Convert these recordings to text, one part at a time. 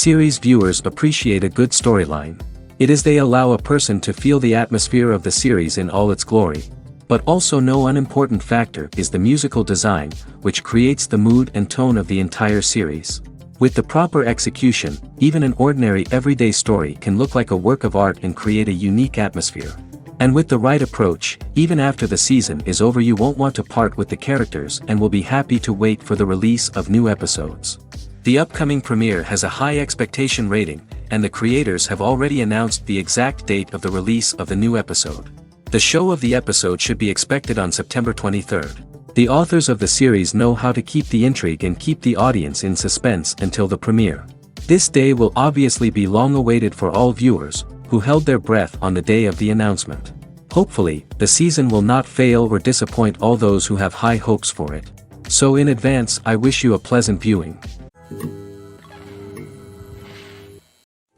Series viewers appreciate a good storyline. It is they allow a person to feel the atmosphere of the series in all its glory. But also no unimportant factor is the musical design, which creates the mood and tone of the entire series. With the proper execution, even an ordinary everyday story can look like a work of art and create a unique atmosphere. And with the right approach, even after the season is over you won't want to part with the characters and will be happy to wait for the release of new episodes. The upcoming premiere has a high expectation rating, and the creators have already announced the exact date of the release of the new episode. The show of the episode should be expected on September 23rd. The authors of the series know how to keep the intrigue and keep the audience in suspense until the premiere. This day will obviously be long awaited for all viewers, who held their breath on the day of the announcement. Hopefully, the season will not fail or disappoint all those who have high hopes for it. So in advance, I wish you a pleasant viewing.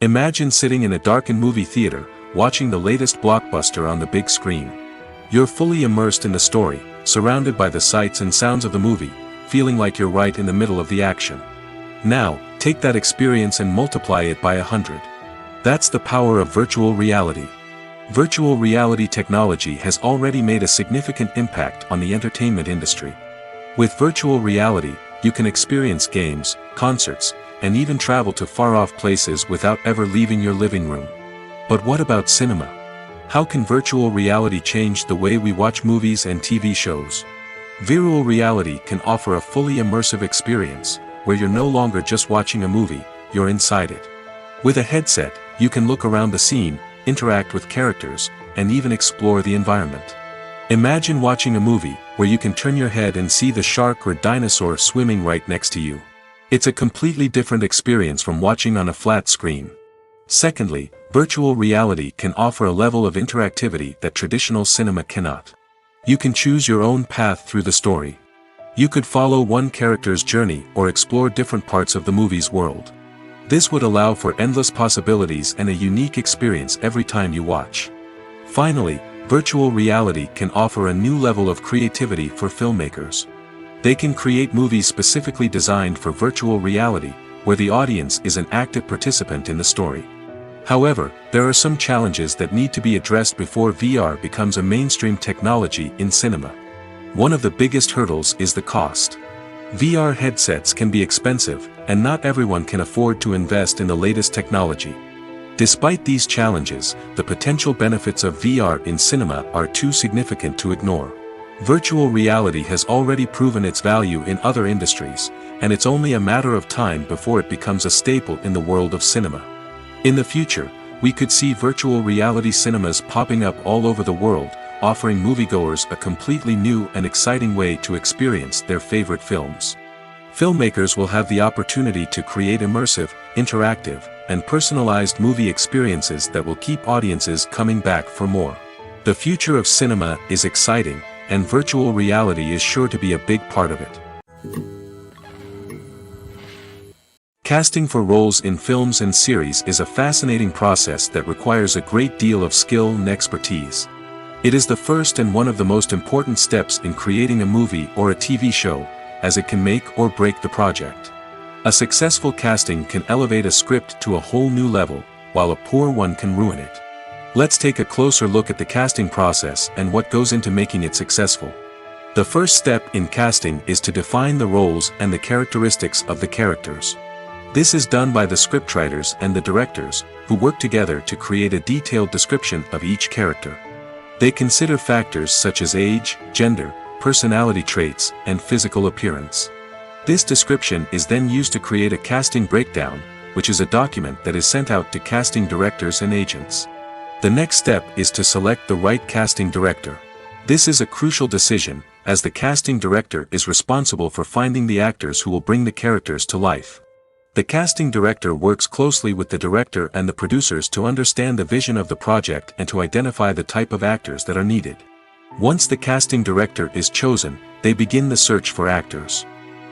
Imagine sitting in a darkened movie theater, watching the latest blockbuster on the big screen. You're fully immersed in the story, surrounded by the sights and sounds of the movie, feeling like you're right in the middle of the action. Now, take that experience and multiply it by 100. That's the power of virtual reality. Virtual reality technology has already made a significant impact on the entertainment industry. With virtual reality, you can experience games, concerts, and even travel to far-off places without ever leaving your living room. But what about cinema? How can virtual reality change the way we watch movies and TV shows? Virtual reality can offer a fully immersive experience, where you're no longer just watching a movie, you're inside it. With a headset, you can look around the scene, interact with characters, and even explore the environment. Imagine watching a movie, where you can turn your head and see the shark or dinosaur swimming right next to you. It's a completely different experience from watching on a flat screen. Secondly, virtual reality can offer a level of interactivity that traditional cinema cannot. You can choose your own path through the story. You could follow one character's journey or explore different parts of the movie's world. This would allow for endless possibilities and a unique experience every time you watch. Finally, virtual reality can offer a new level of creativity for filmmakers. They can create movies specifically designed for virtual reality, where the audience is an active participant in the story. However, there are some challenges that need to be addressed before VR becomes a mainstream technology in cinema. One of the biggest hurdles is the cost. VR headsets can be expensive, and not everyone can afford to invest in the latest technology. Despite these challenges, the potential benefits of VR in cinema are too significant to ignore. Virtual reality has already proven its value in other industries, and it's only a matter of time before it becomes a staple in the world of cinema. In the future, we could see virtual reality cinemas popping up all over the world, offering moviegoers a completely new and exciting way to experience their favorite films. Filmmakers will have the opportunity to create immersive, interactive, and personalized movie experiences that will keep audiences coming back for more. The future of cinema is exciting, and virtual reality is sure to be a big part of it. Casting for roles in films and series is a fascinating process that requires a great deal of skill and expertise. It is the first and one of the most important steps in creating a movie or a TV show, as it can make or break the project. A successful casting can elevate a script to a whole new level, while a poor one can ruin it. Let's take a closer look at the casting process and what goes into making it successful. The first step in casting is to define the roles and the characteristics of the characters. This is done by the scriptwriters and the directors, who work together to create a detailed description of each character. They consider factors such as age, gender, personality traits, and physical appearance. This description is then used to create a casting breakdown, which is a document that is sent out to casting directors and agents. The next step is to select the right casting director. This is a crucial decision, as the casting director is responsible for finding the actors who will bring the characters to life. The casting director works closely with the director and the producers to understand the vision of the project and to identify the type of actors that are needed. Once the casting director is chosen, they begin the search for actors.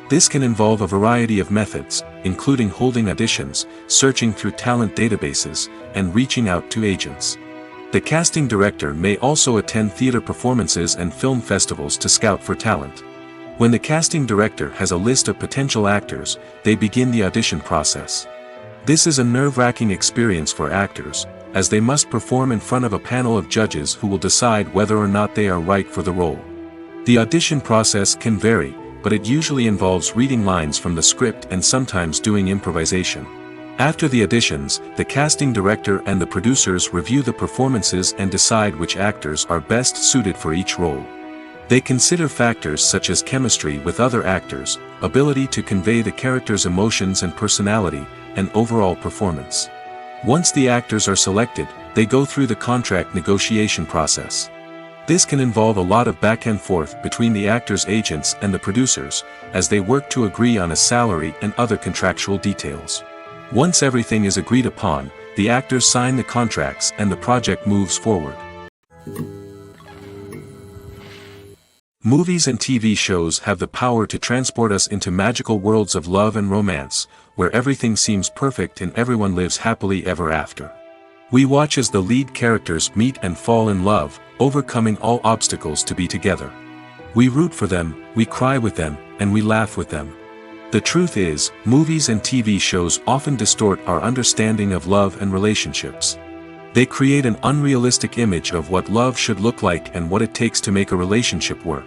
This can involve a variety of methods, including holding auditions, searching through talent databases, and reaching out to agents. The casting director may also attend theater performances and film festivals to scout for talent. When the casting director has a list of potential actors, they begin the audition process. This is a nerve-wracking experience for actors, as they must perform in front of a panel of judges who will decide whether or not they are right for the role. The audition process can vary, but it usually involves reading lines from the script and sometimes doing improvisation. After the auditions, the casting director and the producers review the performances and decide which actors are best suited for each role. They consider factors such as chemistry with other actors, ability to convey the character's emotions and personality, and overall performance. Once the actors are selected, they go through the contract negotiation process. This can involve a lot of back and forth between the actors' agents and the producers, as they work to agree on a salary and other contractual details. Once everything is agreed upon, the actors sign the contracts and the project moves forward. Movies and TV shows have the power to transport us into magical worlds of love and romance, where everything seems perfect and everyone lives happily ever after. We watch as the lead characters meet and fall in love, overcoming all obstacles to be together. We root for them, we cry with them, and we laugh with them. The truth is, movies and TV shows often distort our understanding of love and relationships. They create an unrealistic image of what love should look like and what it takes to make a relationship work.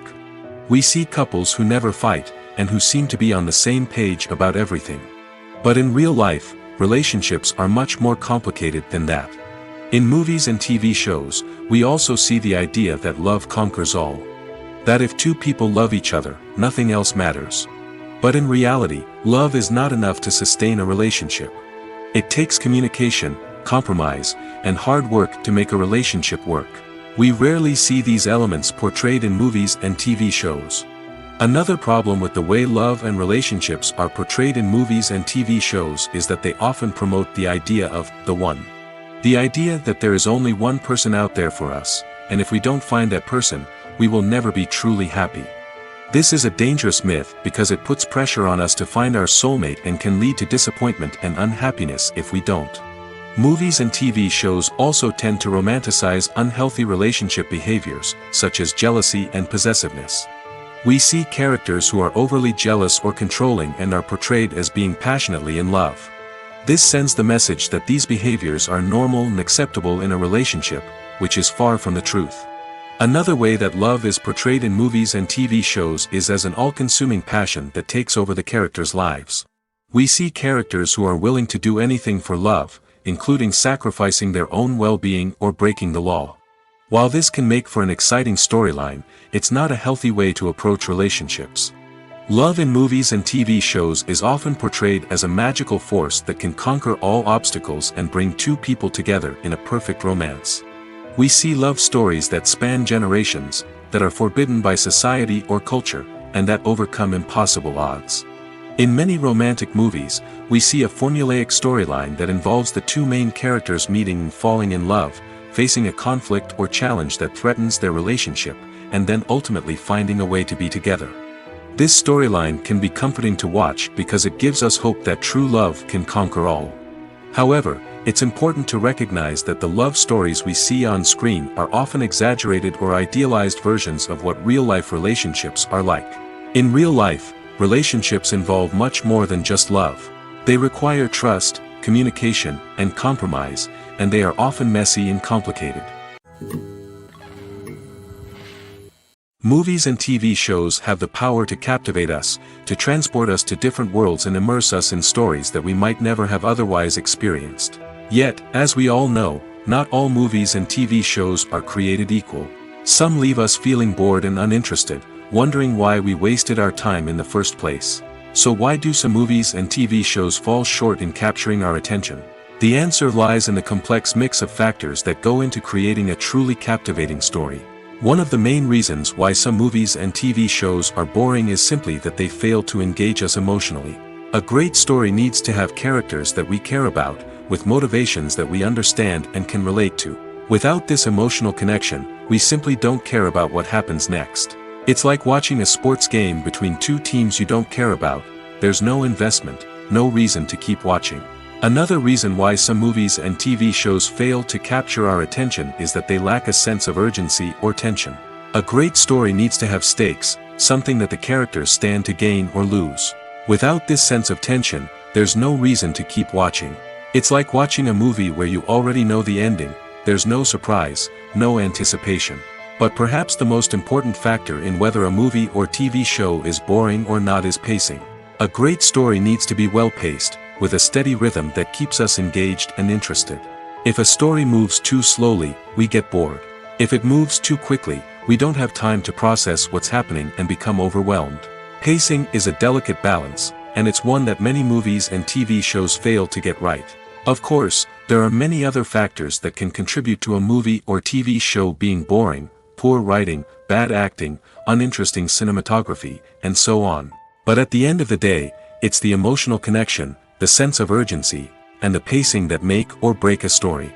We see couples who never fight, and who seem to be on the same page about everything. But in real life, relationships are much more complicated than that. In movies and TV shows, we also see the idea that love conquers all. That if two people love each other, nothing else matters. But in reality, love is not enough to sustain a relationship. It takes communication, compromise, and hard work to make a relationship work. We rarely see these elements portrayed in movies and TV shows. Another problem with the way love and relationships are portrayed in movies and TV shows is that they often promote the idea of the one. The idea that there is only one person out there for us, and if we don't find that person, we will never be truly happy. This is a dangerous myth because it puts pressure on us to find our soulmate and can lead to disappointment and unhappiness if we don't. Movies and TV shows also tend to romanticize unhealthy relationship behaviors, such as jealousy and possessiveness. We see characters who are overly jealous or controlling and are portrayed as being passionately in love. This sends the message that these behaviors are normal and acceptable in a relationship, which is far from the truth. Another way that love is portrayed in movies and TV shows is as an all-consuming passion that takes over the characters' lives. We see characters who are willing to do anything for love, including sacrificing their own well-being or breaking the law. While this can make for an exciting storyline, it's not a healthy way to approach relationships. Love in movies and TV shows is often portrayed as a magical force that can conquer all obstacles and bring two people together in a perfect romance. We see love stories that span generations, that are forbidden by society or culture, and that overcome impossible odds. In many romantic movies, we see a formulaic storyline that involves the two main characters meeting and falling in love, facing a conflict or challenge that threatens their relationship, and then ultimately finding a way to be together. This storyline can be comforting to watch because it gives us hope that true love can conquer all. However, it's important to recognize that the love stories we see on screen are often exaggerated or idealized versions of what real-life relationships are like. In real life, relationships involve much more than just love. They require trust, communication, and compromise, and they are often messy and complicated. Movies and TV shows have the power to captivate us, to transport us to different worlds and immerse us in stories that we might never have otherwise experienced. Yet, as we all know, not all movies and TV shows are created equal. Some leave us feeling bored and uninterested, wondering why we wasted our time in the first place. So why do some movies and TV shows fall short in capturing our attention? The answer lies in the complex mix of factors that go into creating a truly captivating story. One of the main reasons why some movies and TV shows are boring is simply that they fail to engage us emotionally. A great story needs to have characters that we care about, with motivations that we understand and can relate to. Without this emotional connection, we simply don't care about what happens next. It's like watching a sports game between two teams you don't care about. There's no investment, no reason to keep watching. Another reason why some movies and TV shows fail to capture our attention is that they lack a sense of urgency or tension. A great story needs to have stakes, something that the characters stand to gain or lose. Without this sense of tension, there's no reason to keep watching. It's like watching a movie where you already know the ending, there's no surprise, no anticipation. But perhaps the most important factor in whether a movie or TV show is boring or not is pacing. A great story needs to be well-paced, with a steady rhythm that keeps us engaged and interested. If a story moves too slowly, we get bored. If it moves too quickly, we don't have time to process what's happening and become overwhelmed. Pacing is a delicate balance, and it's one that many movies and TV shows fail to get right. Of course, there are many other factors that can contribute to a movie or TV show being boring: poor writing, bad acting, uninteresting cinematography, and so on. But at the end of the day, it's the emotional connection, the sense of urgency, and the pacing that make or break a story.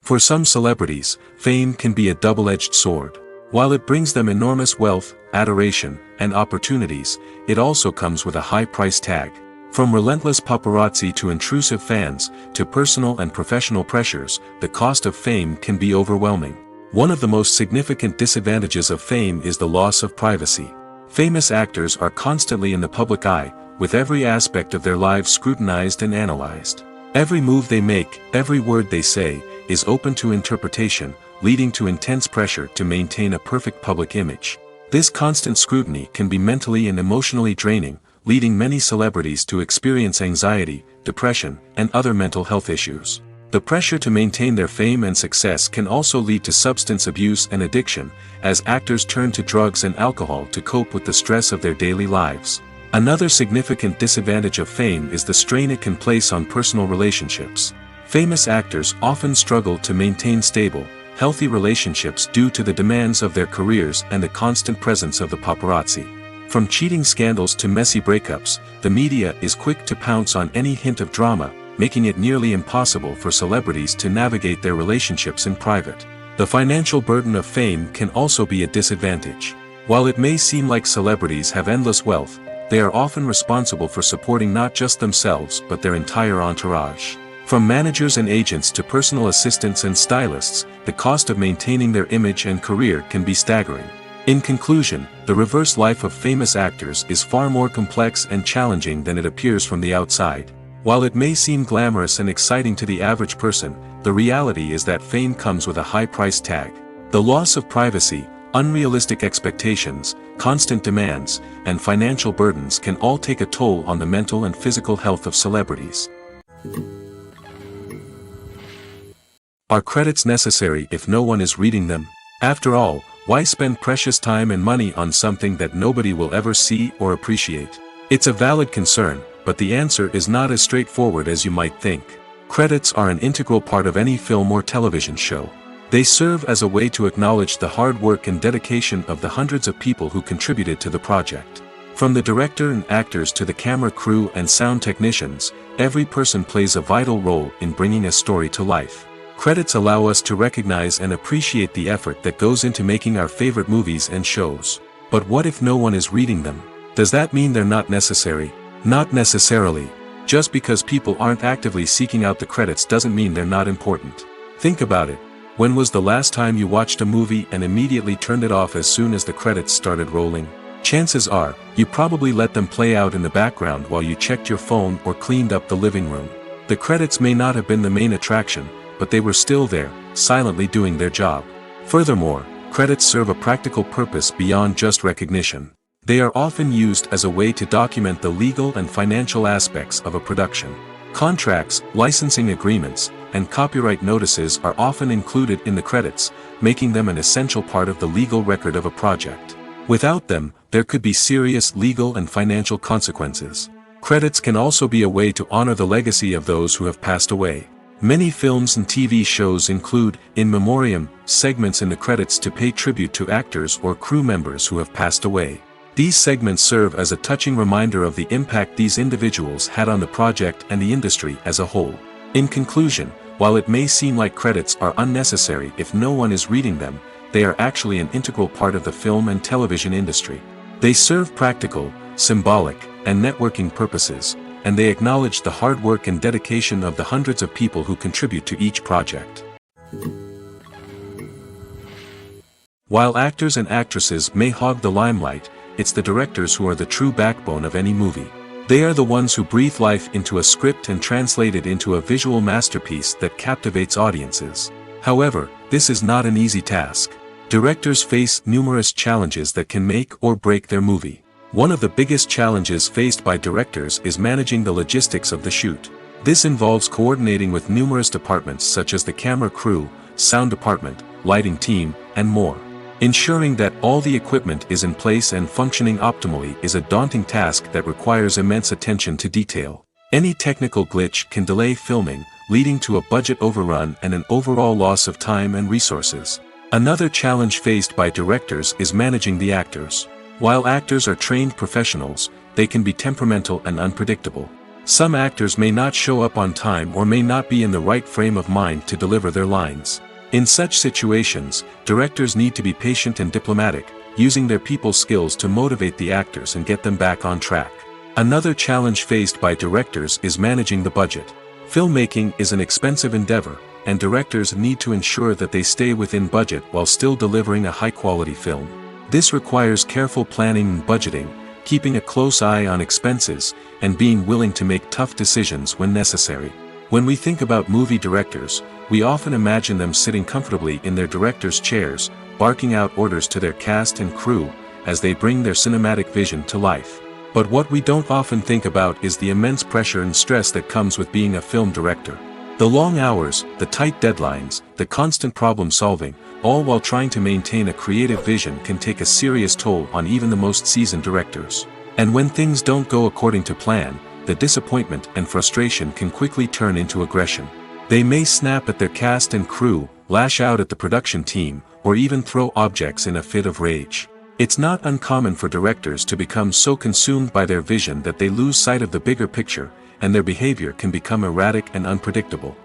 For some celebrities, fame can be a double-edged sword. While it brings them enormous wealth, adoration, and opportunities, it also comes with a high price tag. From relentless paparazzi to intrusive fans, to personal and professional pressures, the cost of fame can be overwhelming. One of the most significant disadvantages of fame is the loss of privacy. Famous actors are constantly in the public eye, with every aspect of their lives scrutinized and analyzed. Every move they make, every word they say, is open to interpretation, leading to intense pressure to maintain a perfect public image. This constant scrutiny can be mentally and emotionally draining, leading many celebrities to experience anxiety, depression, and other mental health issues. The pressure to maintain their fame and success can also lead to substance abuse and addiction, as actors turn to drugs and alcohol to cope with the stress of their daily lives. Another significant disadvantage of fame is the strain it can place on personal relationships. Famous actors often struggle to maintain stable, healthy relationships due to the demands of their careers and the constant presence of the paparazzi. From cheating scandals to messy breakups, the media is quick to pounce on any hint of drama, making it nearly impossible for celebrities to navigate their relationships in private. The financial burden of fame can also be a disadvantage. While it may seem like celebrities have endless wealth, they are often responsible for supporting not just themselves but their entire entourage. From managers and agents to personal assistants and stylists, the cost of maintaining their image and career can be staggering. In conclusion, the reverse life of famous actors is far more complex and challenging than it appears from the outside. While it may seem glamorous and exciting to the average person, the reality is that fame comes with a high price tag. The loss of privacy, unrealistic expectations, constant demands, and financial burdens can all take a toll on the mental and physical health of celebrities. Are credits necessary if no one is reading them? After all, why spend precious time and money on something that nobody will ever see or appreciate? It's a valid concern, but the answer is not as straightforward as you might think. Credits are an integral part of any film or television show. They serve as a way to acknowledge the hard work and dedication of the hundreds of people who contributed to the project. From the director and actors to the camera crew and sound technicians, every person plays a vital role in bringing a story to life. Credits allow us to recognize and appreciate the effort that goes into making our favorite movies and shows. But what if no one is reading them? Does that mean they're not necessary? Not necessarily. Just because people aren't actively seeking out the credits doesn't mean they're not important. Think about it. When was the last time you watched a movie and immediately turned it off as soon as the credits started rolling? Chances are, you probably let them play out in the background while you checked your phone or cleaned up the living room. The credits may not have been the main attraction, but they were still there, silently doing their job. Furthermore, credits serve a practical purpose beyond just recognition. They are often used as a way to document the legal and financial aspects of a production. Contracts, licensing agreements, and copyright notices are often included in the credits, making them an essential part of the legal record of a project. Without them, there could be serious legal and financial consequences. Credits can also be a way to honor the legacy of those who have passed away. Many films and TV shows include, in memoriam, segments in the credits to pay tribute to actors or crew members who have passed away. These segments serve as a touching reminder of the impact these individuals had on the project and the industry as a whole. In conclusion, while it may seem like credits are unnecessary if no one is reading them, they are actually an integral part of the film and television industry. They serve practical, symbolic, and networking purposes, and they acknowledge the hard work and dedication of the hundreds of people who contribute to each project. While actors and actresses may hog the limelight, it's the directors who are the true backbone of any movie. They are the ones who breathe life into a script and translate it into a visual masterpiece that captivates audiences. However, this is not an easy task. Directors face numerous challenges that can make or break their movie. One of the biggest challenges faced by directors is managing the logistics of the shoot. This involves coordinating with numerous departments such as the camera crew, sound department, lighting team, and more. Ensuring that all the equipment is in place and functioning optimally is a daunting task that requires immense attention to detail. Any technical glitch can delay filming, leading to a budget overrun and an overall loss of time and resources. Another challenge faced by directors is managing the actors. While actors are trained professionals, they can be temperamental and unpredictable. Some actors may not show up on time or may not be in the right frame of mind to deliver their lines. In such situations, directors need to be patient and diplomatic, using their people skills to motivate the actors and get them back on track. Another challenge faced by directors is managing the budget. Filmmaking is an expensive endeavor, and directors need to ensure that they stay within budget while still delivering a high-quality film. This requires careful planning and budgeting, keeping a close eye on expenses, and being willing to make tough decisions when necessary. When we think about movie directors, we often imagine them sitting comfortably in their director's chairs, barking out orders to their cast and crew, as they bring their cinematic vision to life. But what we don't often think about is the immense pressure and stress that comes with being a film director. The long hours, the tight deadlines, the constant problem solving, all while trying to maintain a creative vision can take a serious toll on even the most seasoned directors. And when things don't go according to plan, the disappointment and frustration can quickly turn into aggression. They may snap at their cast and crew, lash out at the production team, or even throw objects in a fit of rage. It's not uncommon for directors to become so consumed by their vision that they lose sight of the bigger picture, and their behavior can become erratic and unpredictable.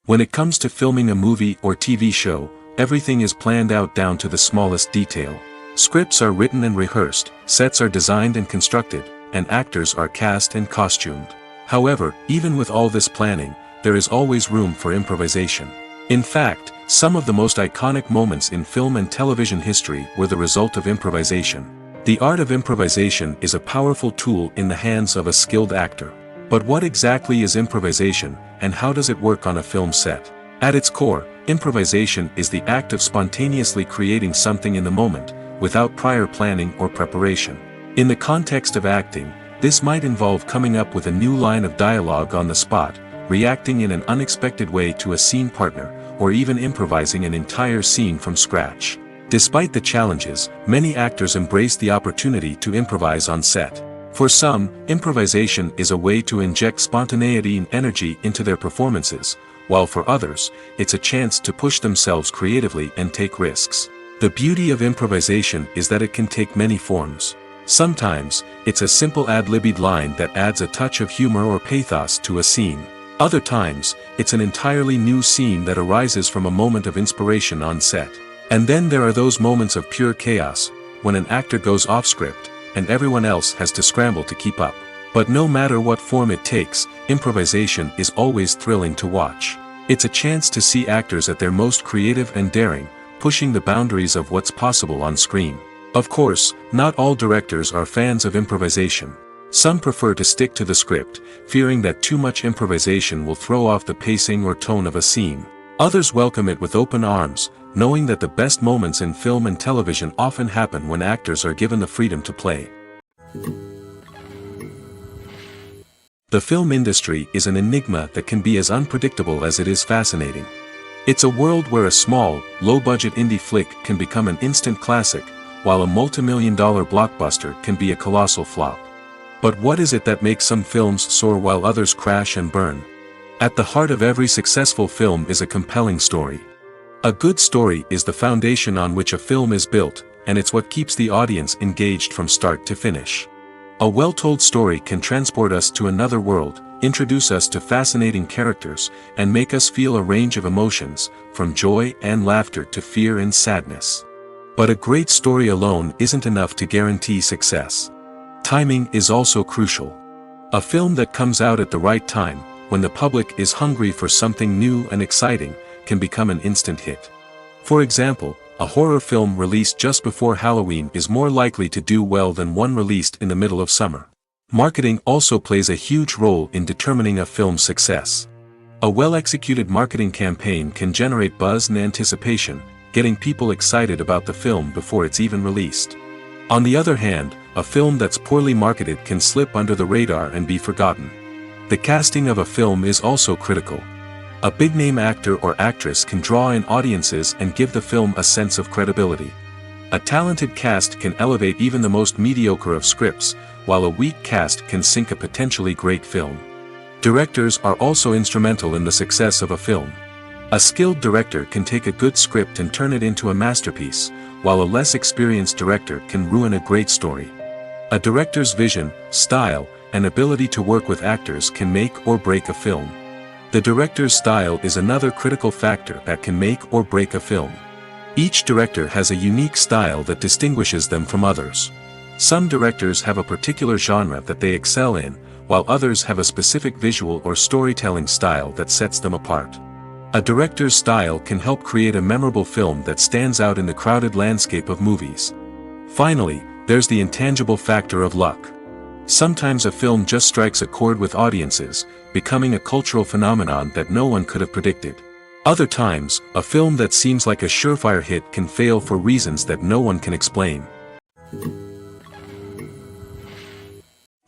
When it comes to filming a movie or TV show, everything is planned out down to the smallest detail. Scripts are written and rehearsed, sets are designed and constructed, and actors are cast and costumed. However, even with all this planning, there is always room for improvisation. In fact, some of the most iconic moments in film and television history were the result of improvisation. The art of improvisation is a powerful tool in the hands of a skilled actor. But what exactly is improvisation, and how does it work on a film set? At its core, improvisation is the act of spontaneously creating something in the moment, without prior planning or preparation. In the context of acting, this might involve coming up with a new line of dialogue on the spot, reacting in an unexpected way to a scene partner, or even improvising an entire scene from scratch. Despite the challenges, many actors embrace the opportunity to improvise on set. For some, improvisation is a way to inject spontaneity and energy into their performances, while for others, it's a chance to push themselves creatively and take risks. The beauty of improvisation is that it can take many forms. Sometimes, it's a simple ad-libbed line that adds a touch of humor or pathos to a scene. Other times, it's an entirely new scene that arises from a moment of inspiration on set. And then there are those moments of pure chaos, when an actor goes off script, and everyone else has to scramble to keep up. But no matter what form it takes, improvisation is always thrilling to watch. It's a chance to see actors at their most creative and daring, pushing the boundaries of what's possible on screen. Of course, not all directors are fans of improvisation. Some prefer to stick to the script, fearing that too much improvisation will throw off the pacing or tone of a scene. Others welcome it with open arms, knowing that the best moments in film and television often happen when actors are given the freedom to play. The film industry is an enigma that can be as unpredictable as it is fascinating. It's a world where a small, low-budget indie flick can become an instant classic, while a multi-million-dollar blockbuster can be a colossal flop. But what is it that makes some films soar while others crash and burn? At the heart of every successful film is a compelling story. A good story is the foundation on which a film is built, and it's what keeps the audience engaged from start to finish. A well-told story can transport us to another world, introduce us to fascinating characters, and make us feel a range of emotions, from joy and laughter to fear and sadness. But a great story alone isn't enough to guarantee success. Timing is also crucial. A film that comes out at the right time, when the public is hungry for something new and exciting, can become an instant hit. For example, A horror film released just before Halloween is more likely to do well than one released in the middle of summer. Marketing also plays a huge role in determining a film's success. A well-executed marketing campaign can generate buzz and anticipation, getting people excited about the film before it's even released. On the other hand, a film that's poorly marketed can slip under the radar and be forgotten. The casting of a film is also critical. A big-name actor or actress can draw in audiences and give the film a sense of credibility. A talented cast can elevate even the most mediocre of scripts, while a weak cast can sink a potentially great film. Directors are also instrumental in the success of a film. A skilled director can take a good script and turn it into a masterpiece, while a less experienced director can ruin a great story. A director's vision, style, and ability to work with actors can make or break a film. The director's style is another critical factor that can make or break a film. Each director has a unique style that distinguishes them from others. Some directors have a particular genre that they excel in, while others have a specific visual or storytelling style that sets them apart. A director's style can help create a memorable film that stands out in the crowded landscape of movies. Finally, there's the intangible factor of luck. Sometimes a film just strikes a chord with audiences, becoming a cultural phenomenon that no one could have predicted. Other times, a film that seems like a surefire hit can fail for reasons that no one can explain.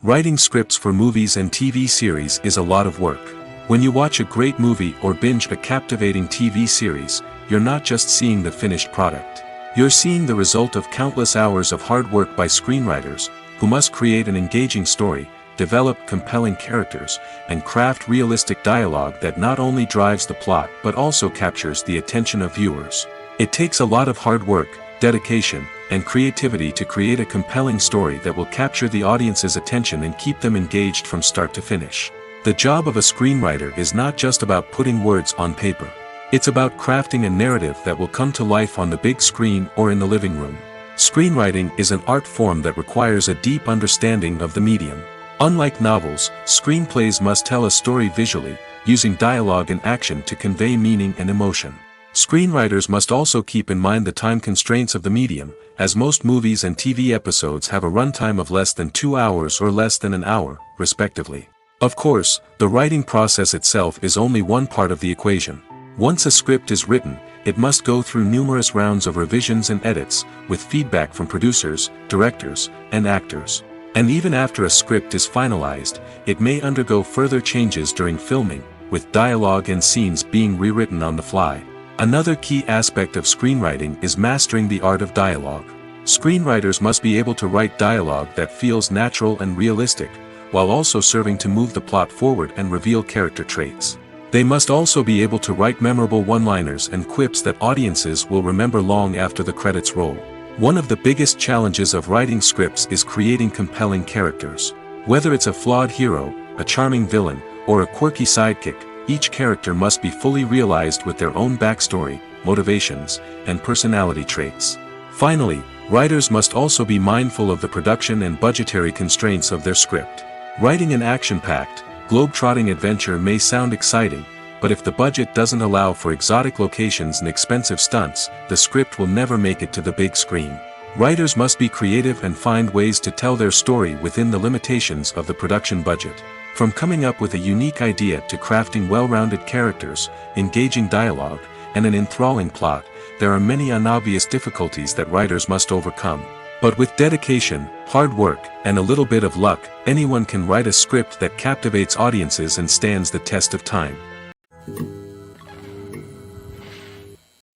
Writing scripts for movies and TV series is a lot of work. When you watch a great movie or binge a captivating TV series, you're not just seeing the finished product. You're seeing the result of countless hours of hard work by screenwriters, who must create an engaging story, develop compelling characters, and craft realistic dialogue that not only drives the plot but also captures the attention of viewers. It takes a lot of hard work, dedication, and creativity to create a compelling story that will capture the audience's attention and keep them engaged from start to finish. The job of a screenwriter is not just about putting words on paper. It's about crafting a narrative that will come to life on the big screen or in the living room. Screenwriting is an art form that requires a deep understanding of the medium. Unlike novels, screenplays must tell a story visually, using dialogue and action to convey meaning and emotion. Screenwriters must also keep in mind the time constraints of the medium, as most movies and TV episodes have a runtime of less than 2 hours or less than an hour, respectively. Of course, the writing process itself is only one part of the equation. Once a script is written, it must go through numerous rounds of revisions and edits, with feedback from producers, directors, and actors. And even after a script is finalized, it may undergo further changes during filming, with dialogue and scenes being rewritten on the fly. Another key aspect of screenwriting is mastering the art of dialogue. Screenwriters must be able to write dialogue that feels natural and realistic, while also serving to move the plot forward and reveal character traits. They must also be able to write memorable one-liners and quips that audiences will remember long after the credits roll. One of the biggest challenges of writing scripts is creating compelling characters. Whether it's a flawed hero, a charming villain, or a quirky sidekick, each character must be fully realized with their own backstory, motivations, and personality traits. Finally, writers must also be mindful of the production and budgetary constraints of their script. Writing an action-packed, globe-trotting adventure may sound exciting, but if the budget doesn't allow for exotic locations and expensive stunts, the script will never make it to the big screen. Writers must be creative and find ways to tell their story within the limitations of the production budget. From coming up with a unique idea to crafting well-rounded characters, engaging dialogue, and an enthralling plot, there are many unobvious difficulties that writers must overcome. But with dedication, hard work, and a little bit of luck, anyone can write a script that captivates audiences and stands the test of time.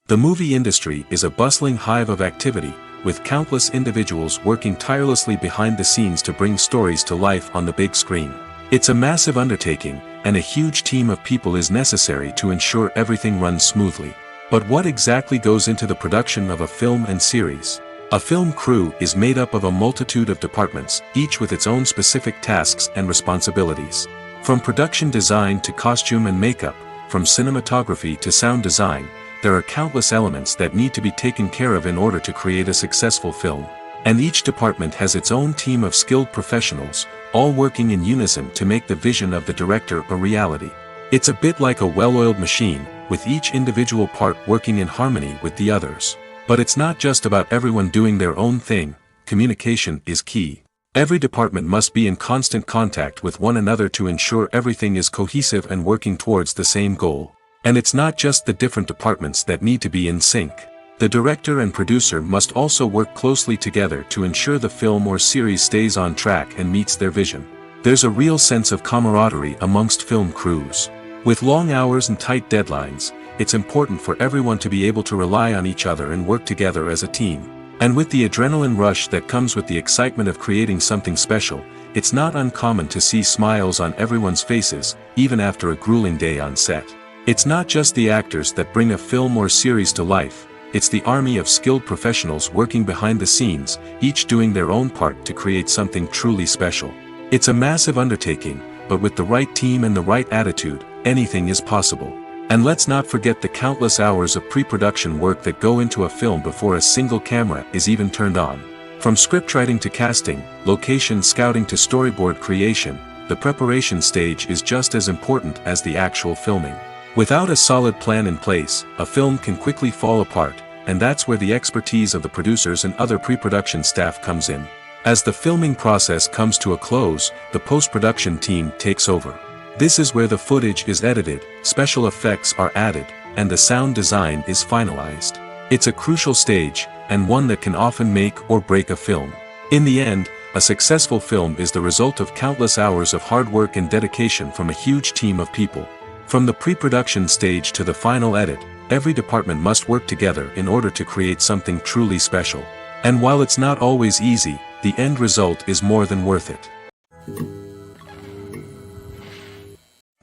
The movie industry is a bustling hive of activity, with countless individuals working tirelessly behind the scenes to bring stories to life on the big screen. It's a massive undertaking, and a huge team of people is necessary to ensure everything runs smoothly. But what exactly goes into the production of a film and series? A film crew is made up of a multitude of departments, each with its own specific tasks and responsibilities. From production design to costume and makeup, from cinematography to sound design, there are countless elements that need to be taken care of in order to create a successful film. And each department has its own team of skilled professionals, all working in unison to make the vision of the director a reality. It's a bit like a well-oiled machine, with each individual part working in harmony with the others. But it's not just about everyone doing their own thing, communication is key. Every department must be in constant contact with one another to ensure everything is cohesive and working towards the same goal. And it's not just the different departments that need to be in sync. The director and producer must also work closely together to ensure the film or series stays on track and meets their vision. There's a real sense of camaraderie amongst film crews. With long hours and tight deadlines, it's important for everyone to be able to rely on each other and work together as a team. And with the adrenaline rush that comes with the excitement of creating something special, it's not uncommon to see smiles on everyone's faces, even after a grueling day on set. It's not just the actors that bring a film or series to life, it's the army of skilled professionals working behind the scenes, each doing their own part to create something truly special. It's a massive undertaking, but with the right team and the right attitude, anything is possible. And let's not forget the countless hours of pre-production work that go into a film before a single camera is even turned on. From scriptwriting to casting, location scouting to storyboard creation, the preparation stage is just as important as the actual filming. Without a solid plan in place, a film can quickly fall apart, and that's where the expertise of the producers and other pre-production staff comes in. As the filming process comes to a close, the post-production team takes over. This is where the footage is edited, special effects are added, and the sound design is finalized. It's a crucial stage, and one that can often make or break a film. In the end, a successful film is the result of countless hours of hard work and dedication from a huge team of people. From the pre-production stage to the final edit, every department must work together in order to create something truly special. And while it's not always easy, the end result is more than worth it.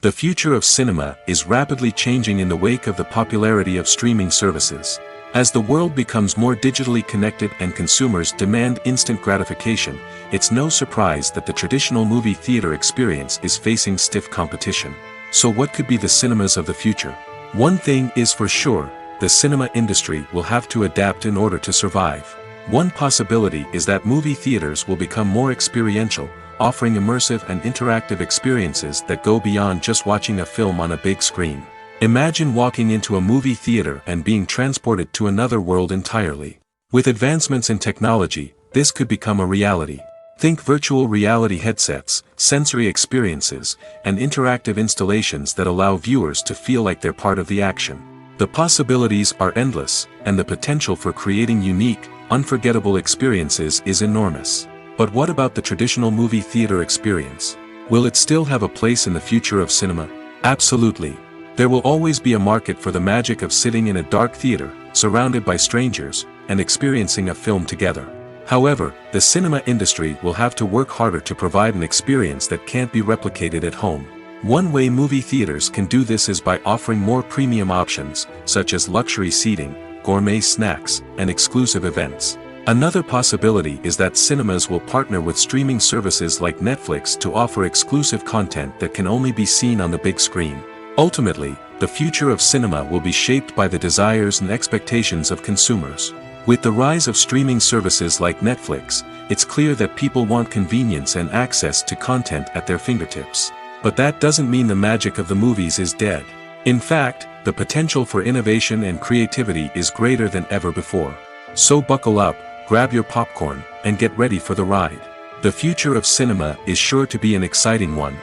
The future of cinema is rapidly changing in the wake of the popularity of streaming services. As the world becomes more digitally connected and consumers demand instant gratification, it's no surprise that the traditional movie theater experience is facing stiff competition. So what could be the cinemas of the future? One thing is for sure, the cinema industry will have to adapt in order to survive. One possibility is that movie theaters will become more experiential, offering immersive and interactive experiences that go beyond just watching a film on a big screen. Imagine walking into a movie theater and being transported to another world entirely. With advancements in technology, this could become a reality. Think virtual reality headsets, sensory experiences, and interactive installations that allow viewers to feel like they're part of the action. The possibilities are endless, and the potential for creating unique, unforgettable experiences is enormous. But what about the traditional movie theater experience? Will it still have a place in the future of cinema? Absolutely. There will always be a market for the magic of sitting in a dark theater, surrounded by strangers, and experiencing a film together. However, the cinema industry will have to work harder to provide an experience that can't be replicated at home. One way movie theaters can do this is by offering more premium options, such as luxury seating, gourmet snacks, and exclusive events. Another possibility is that cinemas will partner with streaming services like Netflix to offer exclusive content that can only be seen on the big screen. Ultimately, the future of cinema will be shaped by the desires and expectations of consumers. With the rise of streaming services like Netflix, it's clear that people want convenience and access to content at their fingertips. But that doesn't mean the magic of the movies is dead. In fact, the potential for innovation and creativity is greater than ever before. So buckle up, grab your popcorn, and get ready for the ride. The future of cinema is sure to be an exciting one.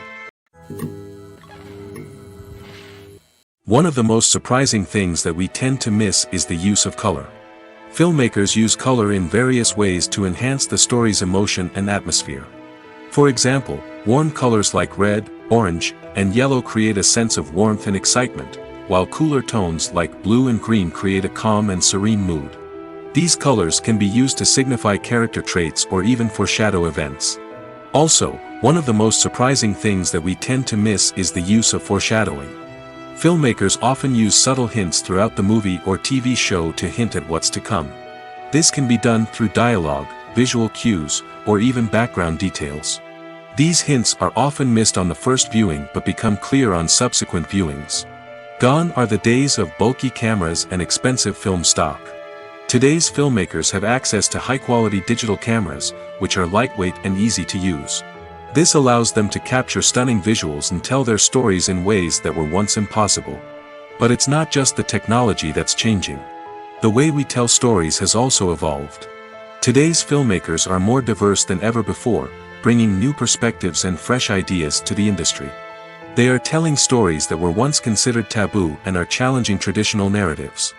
One of the most surprising things that we tend to miss is the use of color. Filmmakers use color in various ways to enhance the story's emotion and atmosphere. For example, warm colors like red, orange, and yellow create a sense of warmth and excitement, while cooler tones like blue and green create a calm and serene mood. These colors can be used to signify character traits or even foreshadow events. Also, one of the most surprising things that we tend to miss is the use of foreshadowing. Filmmakers often use subtle hints throughout the movie or TV show to hint at what's to come. This can be done through dialogue, visual cues, or even background details. These hints are often missed on the first viewing but become clear on subsequent viewings. Gone are the days of bulky cameras and expensive film stock. Today's filmmakers have access to high-quality digital cameras, which are lightweight and easy to use. This allows them to capture stunning visuals and tell their stories in ways that were once impossible. But it's not just the technology that's changing. The way we tell stories has also evolved. Today's filmmakers are more diverse than ever before, bringing new perspectives and fresh ideas to the industry. They are telling stories that were once considered taboo and are challenging traditional narratives.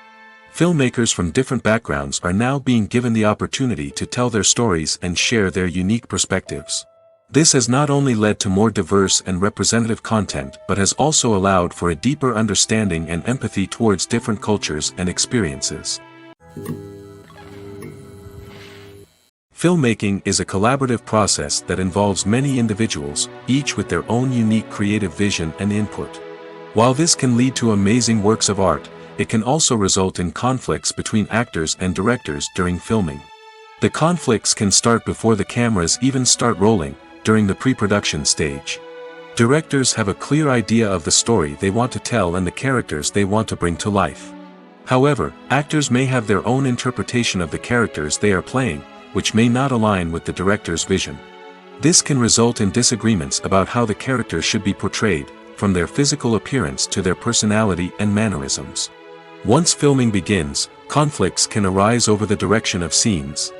Filmmakers from different backgrounds are now being given the opportunity to tell their stories and share their unique perspectives. This has not only led to more diverse and representative content but has also allowed for a deeper understanding and empathy towards different cultures and experiences. Filmmaking is a collaborative process that involves many individuals, each with their own unique creative vision and input. While this can lead to amazing works of art, it can also result in conflicts between actors and directors during filming. The conflicts can start before the cameras even start rolling, during the pre-production stage. Directors have a clear idea of the story they want to tell and the characters they want to bring to life. However, actors may have their own interpretation of the characters they are playing, which may not align with the director's vision. This can result in disagreements about how the characters should be portrayed, from their physical appearance to their personality and mannerisms. Once filming begins, conflicts can arise over the direction of scenes.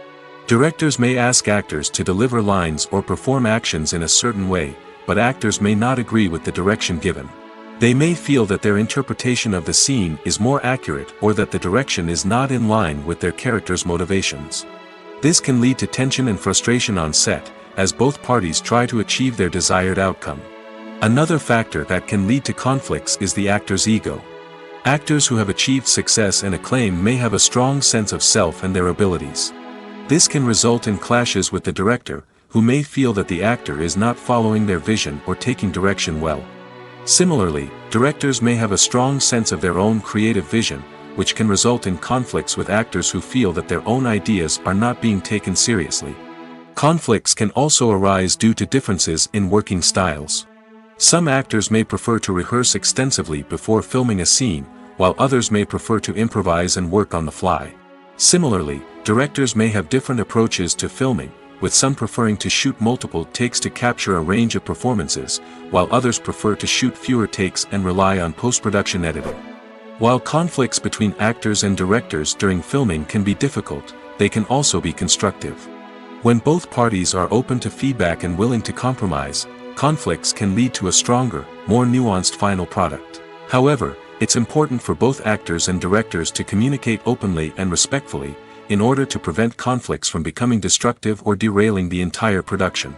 Directors may ask actors to deliver lines or perform actions in a certain way, but actors may not agree with the direction given. They may feel that their interpretation of the scene is more accurate or that the direction is not in line with their character's motivations. This can lead to tension and frustration on set, as both parties try to achieve their desired outcome. Another factor that can lead to conflicts is the actor's ego. Actors who have achieved success and acclaim may have a strong sense of self and their abilities. This can result in clashes with the director, who may feel that the actor is not following their vision or taking direction well. Similarly, directors may have a strong sense of their own creative vision, which can result in conflicts with actors who feel that their own ideas are not being taken seriously. Conflicts can also arise due to differences in working styles. Some actors may prefer to rehearse extensively before filming a scene, while others may prefer to improvise and work on the fly. Similarly, directors may have different approaches to filming, with some preferring to shoot multiple takes to capture a range of performances, while others prefer to shoot fewer takes and rely on post-production editing. While conflicts between actors and directors during filming can be difficult, they can also be constructive. When both parties are open to feedback and willing to compromise, conflicts can lead to a stronger, more nuanced final product. However, it's important for both actors and directors to communicate openly and respectfully, in order to prevent conflicts from becoming destructive or derailing the entire production.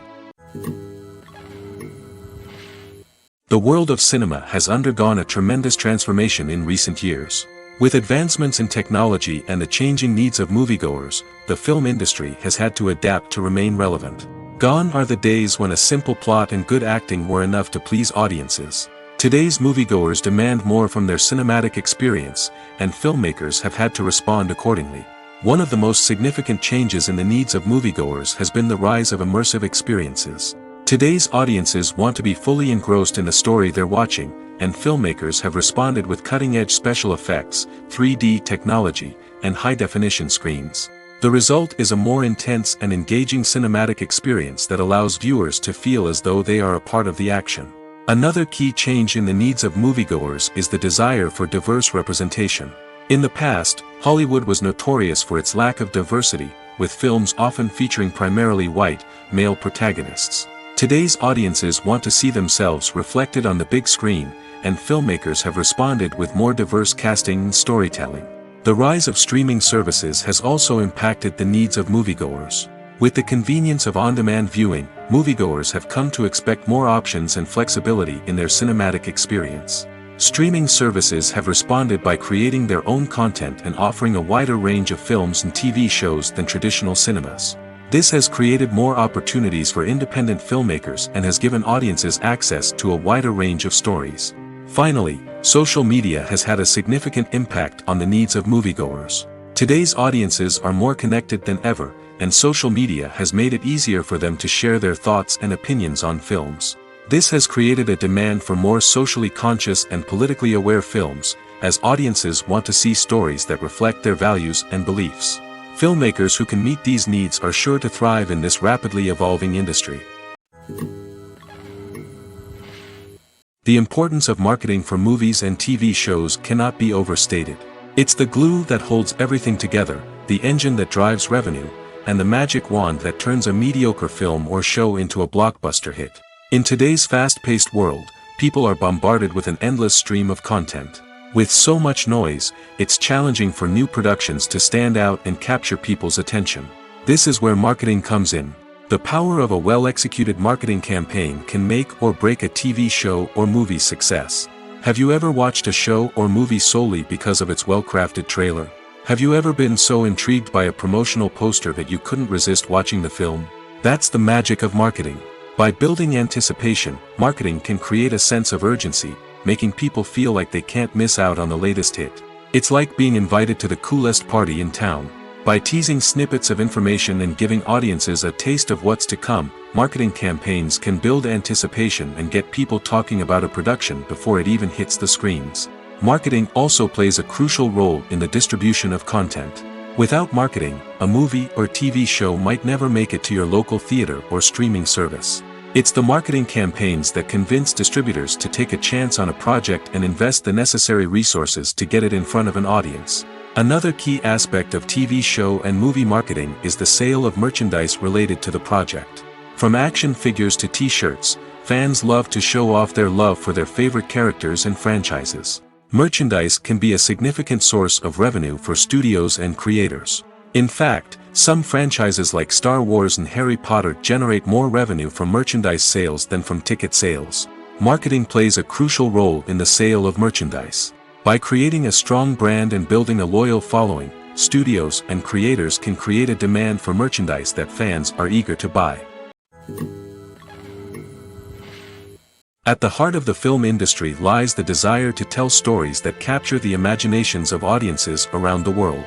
The world of cinema has undergone a tremendous transformation in recent years. With advancements in technology and the changing needs of moviegoers, the film industry has had to adapt to remain relevant. Gone are the days when a simple plot and good acting were enough to please audiences. Today's moviegoers demand more from their cinematic experience, and filmmakers have had to respond accordingly. One of the most significant changes in the needs of moviegoers has been the rise of immersive experiences. Today's audiences want to be fully engrossed in the story they're watching, and filmmakers have responded with cutting-edge special effects, 3D technology, and high-definition screens. The result is a more intense and engaging cinematic experience that allows viewers to feel as though they are a part of the action. Another key change in the needs of moviegoers is the desire for diverse representation. In the past, Hollywood was notorious for its lack of diversity, with films often featuring primarily white, male protagonists. Today's audiences want to see themselves reflected on the big screen, and filmmakers have responded with more diverse casting and storytelling. The rise of streaming services has also impacted the needs of moviegoers. With the convenience of on-demand viewing, moviegoers have come to expect more options and flexibility in their cinematic experience. Streaming services have responded by creating their own content and offering a wider range of films and TV shows than traditional cinemas. This has created more opportunities for independent filmmakers and has given audiences access to a wider range of stories. Finally, social media has had a significant impact on the needs of moviegoers. Today's audiences are more connected than ever, and social media has made it easier for them to share their thoughts and opinions on films. This has created a demand for more socially conscious and politically aware films, as audiences want to see stories that reflect their values and beliefs. Filmmakers who can meet these needs are sure to thrive in this rapidly evolving industry. The importance of marketing for movies and TV shows cannot be overstated. It's the glue that holds everything together, the engine that drives revenue, and the magic wand that turns a mediocre film or show into a blockbuster hit. In today's fast-paced world, people are bombarded with an endless stream of content. With so much noise, it's challenging for new productions to stand out and capture people's attention. This is where marketing comes in. The power of a well-executed marketing campaign can make or break a TV show or movie's success. Have you ever watched a show or movie solely because of its well-crafted trailer? Have you ever been so intrigued by a promotional poster that you couldn't resist watching the film? That's the magic of marketing. By building anticipation, marketing can create a sense of urgency, making people feel like they can't miss out on the latest hit. It's like being invited to the coolest party in town. By teasing snippets of information and giving audiences a taste of what's to come, marketing campaigns can build anticipation and get people talking about a production before it even hits the screens. Marketing also plays a crucial role in the distribution of content. Without marketing, a movie or TV show might never make it to your local theater or streaming service. It's the marketing campaigns that convince distributors to take a chance on a project and invest the necessary resources to get it in front of an audience. Another key aspect of TV show and movie marketing is the sale of merchandise related to the project. From action figures to t-shirts, fans love to show off their love for their favorite characters and franchises. Merchandise can be a significant source of revenue for studios and creators. In fact, some franchises like Star Wars and Harry Potter generate more revenue from merchandise sales than from ticket sales. Marketing plays a crucial role in the sale of merchandise. By creating a strong brand and building a loyal following, studios and creators can create a demand for merchandise that fans are eager to buy. At the heart of the film industry lies the desire to tell stories that capture the imaginations of audiences around the world.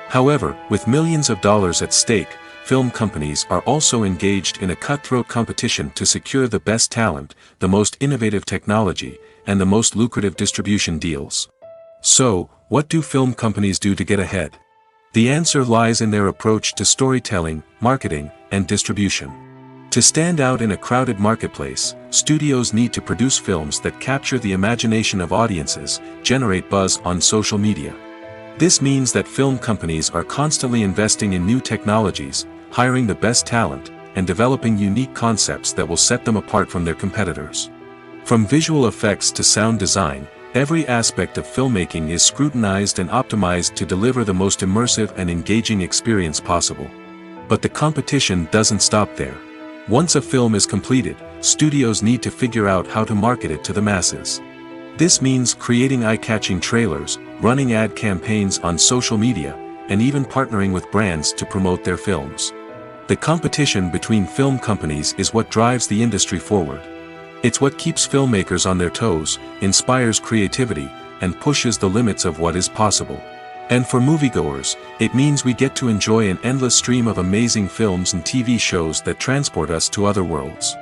However, with millions of dollars at stake, film companies are also engaged in a cutthroat competition to secure the best talent, the most innovative technology, and the most lucrative distribution deals. So, what do film companies do to get ahead? The answer lies in their approach to storytelling, marketing, and distribution. To stand out in a crowded marketplace, studios need to produce films that capture the imagination of audiences, generate buzz on social media. This means that film companies are constantly investing in new technologies, hiring the best talent, and developing unique concepts that will set them apart from their competitors. From visual effects to sound design, every aspect of filmmaking is scrutinized and optimized to deliver the most immersive and engaging experience possible. But the competition doesn't stop there. Once a film is completed, studios need to figure out how to market it to the masses. This means creating eye-catching trailers, running ad campaigns on social media, and even partnering with brands to promote their films. The competition between film companies is what drives the industry forward. It's what keeps filmmakers on their toes, inspires creativity, and pushes the limits of what is possible. And for moviegoers, it means we get to enjoy an endless stream of amazing films and TV shows that transport us to other worlds.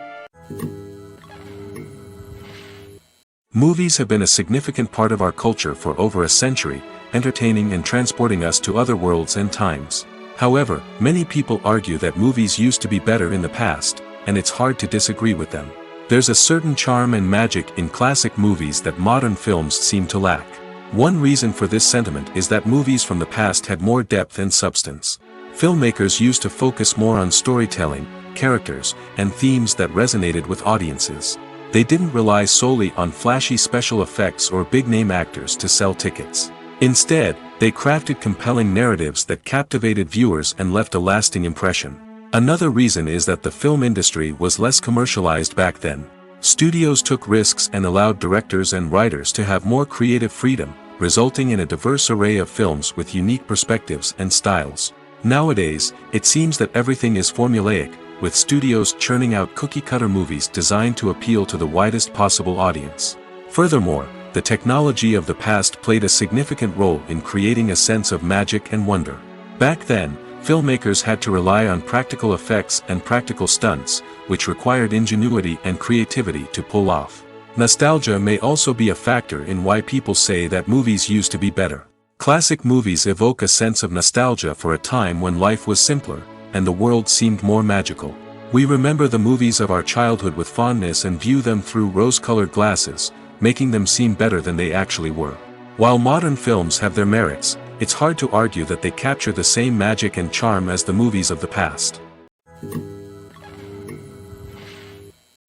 Movies have been a significant part of our culture for over a century, entertaining and transporting us to other worlds and times. However, many people argue that movies used to be better in the past, and it's hard to disagree with them. There's a certain charm and magic in classic movies that modern films seem to lack. One reason for this sentiment is that movies from the past had more depth and substance. Filmmakers used to focus more on storytelling, characters, and themes that resonated with audiences. They didn't rely solely on flashy special effects or big-name actors to sell tickets. Instead, they crafted compelling narratives that captivated viewers and left a lasting impression. Another reason is that the film industry was less commercialized back then. Studios took risks and allowed directors and writers to have more creative freedom, resulting in a diverse array of films with unique perspectives and styles. Nowadays, it seems that everything is formulaic, with studios churning out cookie-cutter movies designed to appeal to the widest possible audience. Furthermore, the technology of the past played a significant role in creating a sense of magic and wonder. Back then, filmmakers had to rely on practical effects and practical stunts, which required ingenuity and creativity to pull off. Nostalgia may also be a factor in why people say that movies used to be better. Classic movies evoke a sense of nostalgia for a time when life was simpler, and the world seemed more magical. We remember the movies of our childhood with fondness and view them through rose-colored glasses, making them seem better than they actually were. While modern films have their merits, it's hard to argue that they capture the same magic and charm as the movies of the past.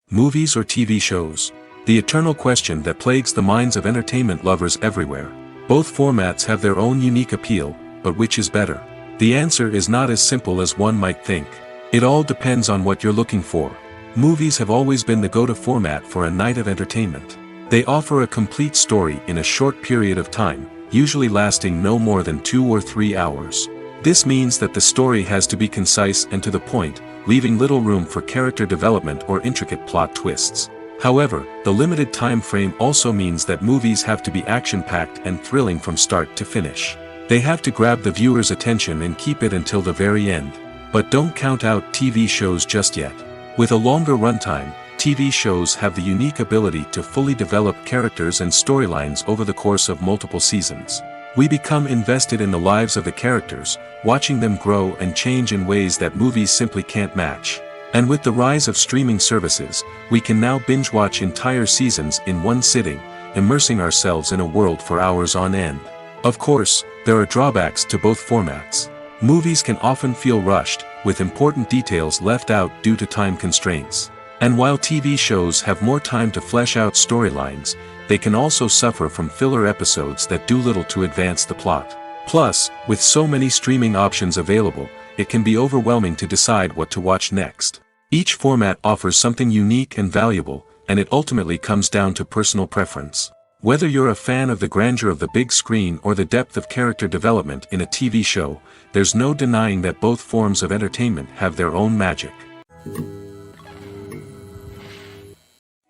Movies or TV shows? The eternal question that plagues the minds of entertainment lovers everywhere. Both formats have their own unique appeal, but which is better? The answer is not as simple as one might think. It all depends on what you're looking for. Movies have always been the go-to format for a night of entertainment. They offer a complete story in a short period of time, usually lasting no more than 2 or 3 hours. This means that the story has to be concise and to the point, leaving little room for character development or intricate plot twists. However, the limited time frame also means that movies have to be action-packed and thrilling from start to finish. They have to grab the viewer's attention and keep it until the very end. But don't count out TV shows just yet. With a longer runtime, TV shows have the unique ability to fully develop characters and storylines over the course of multiple seasons. We become invested in the lives of the characters, watching them grow and change in ways that movies simply can't match. And with the rise of streaming services, we can now binge-watch entire seasons in one sitting, immersing ourselves in a world for hours on end. Of course, there are drawbacks to both formats. Movies can often feel rushed, with important details left out due to time constraints. And while TV shows have more time to flesh out storylines, they can also suffer from filler episodes that do little to advance the plot. Plus, with so many streaming options available, it can be overwhelming to decide what to watch next. Each format offers something unique and valuable, and it ultimately comes down to personal preference. Whether you're a fan of the grandeur of the big screen or the depth of character development in a TV show, there's no denying that both forms of entertainment have their own magic.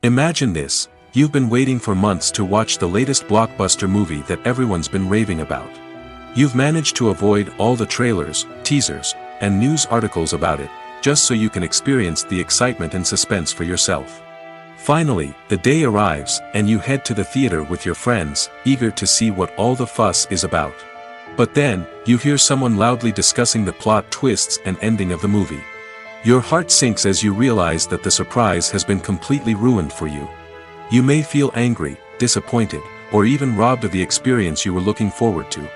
Imagine this: you've been waiting for months to watch the latest blockbuster movie that everyone's been raving about. You've managed to avoid all the trailers, teasers, and news articles about it, just so you can experience the excitement and suspense for yourself. Finally, the day arrives, and you head to the theater with your friends, eager to see what all the fuss is about. But then, you hear someone loudly discussing the plot twists and ending of the movie. Your heart sinks as you realize that the surprise has been completely ruined for you. You may feel angry, disappointed, or even robbed of the experience you were looking forward to.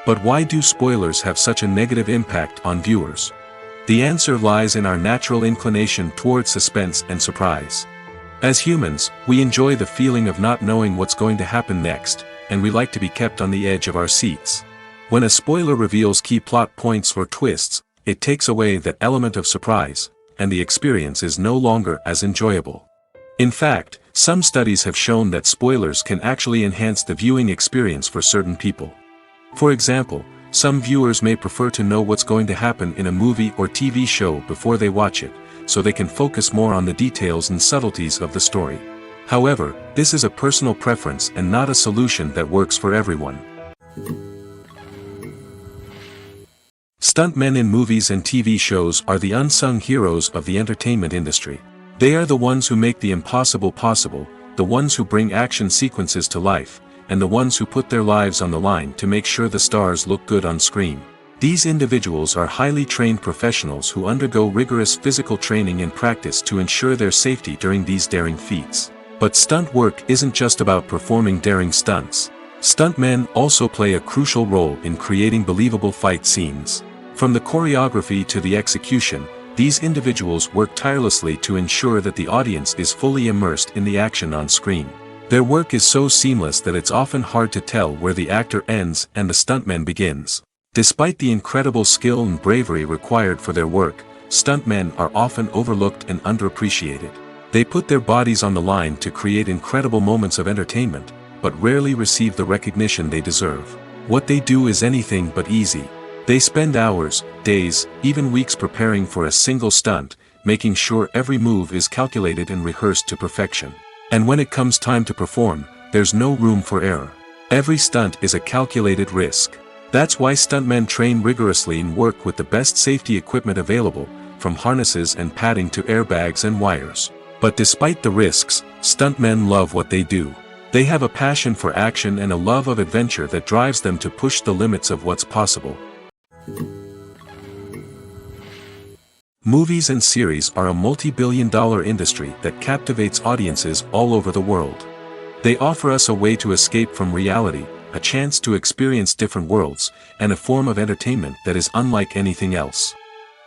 But why do spoilers have such a negative impact on viewers? The answer lies in our natural inclination toward suspense and surprise. As humans, we enjoy the feeling of not knowing what's going to happen next, and we like to be kept on the edge of our seats. When a spoiler reveals key plot points or twists, it takes away that element of surprise, and the experience is no longer as enjoyable. In fact, some studies have shown that spoilers can actually enhance the viewing experience for certain people. For example, some viewers may prefer to know what's going to happen in a movie or TV show before they watch it, so they can focus more on the details and subtleties of the story. However, this is a personal preference and not a solution that works for everyone. Stuntmen in movies and TV shows are the unsung heroes of the entertainment industry. They are the ones who make the impossible possible, the ones who bring action sequences to life, and the ones who put their lives on the line to make sure the stars look good on screen. These individuals are highly trained professionals who undergo rigorous physical training and practice to ensure their safety during these daring feats. But stunt work isn't just about performing daring stunts. Stuntmen also play a crucial role in creating believable fight scenes. From the choreography to the execution, these individuals work tirelessly to ensure that the audience is fully immersed in the action on screen. Their work is so seamless that it's often hard to tell where the actor ends and the stuntman begins. Despite the incredible skill and bravery required for their work, stuntmen are often overlooked and underappreciated. They put their bodies on the line to create incredible moments of entertainment, but rarely receive the recognition they deserve. What they do is anything but easy. They spend hours, days, even weeks preparing for a single stunt, making sure every move is calculated and rehearsed to perfection. And when it comes time to perform, there's no room for error. Every stunt is a calculated risk. That's why stuntmen train rigorously and work with the best safety equipment available, from harnesses and padding to airbags and wires. But despite the risks, stuntmen love what they do. They have a passion for action and a love of adventure that drives them to push the limits of what's possible. Movies and series are a multi-billion-dollar industry that captivates audiences all over the world. They offer us a way to escape from reality, a chance to experience different worlds, and a form of entertainment that is unlike anything else.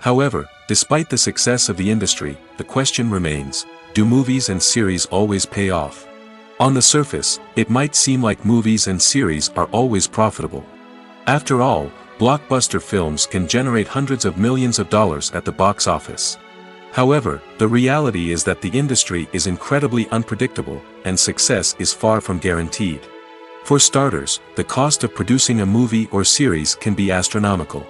However, despite the success of the industry, the question remains, do movies and series always pay off? On the surface, it might seem like movies and series are always profitable. After all, blockbuster films can generate hundreds of millions of dollars at the box office. However, the reality is that the industry is incredibly unpredictable, and success is far from guaranteed. For starters, the cost of producing a movie or series can be astronomical.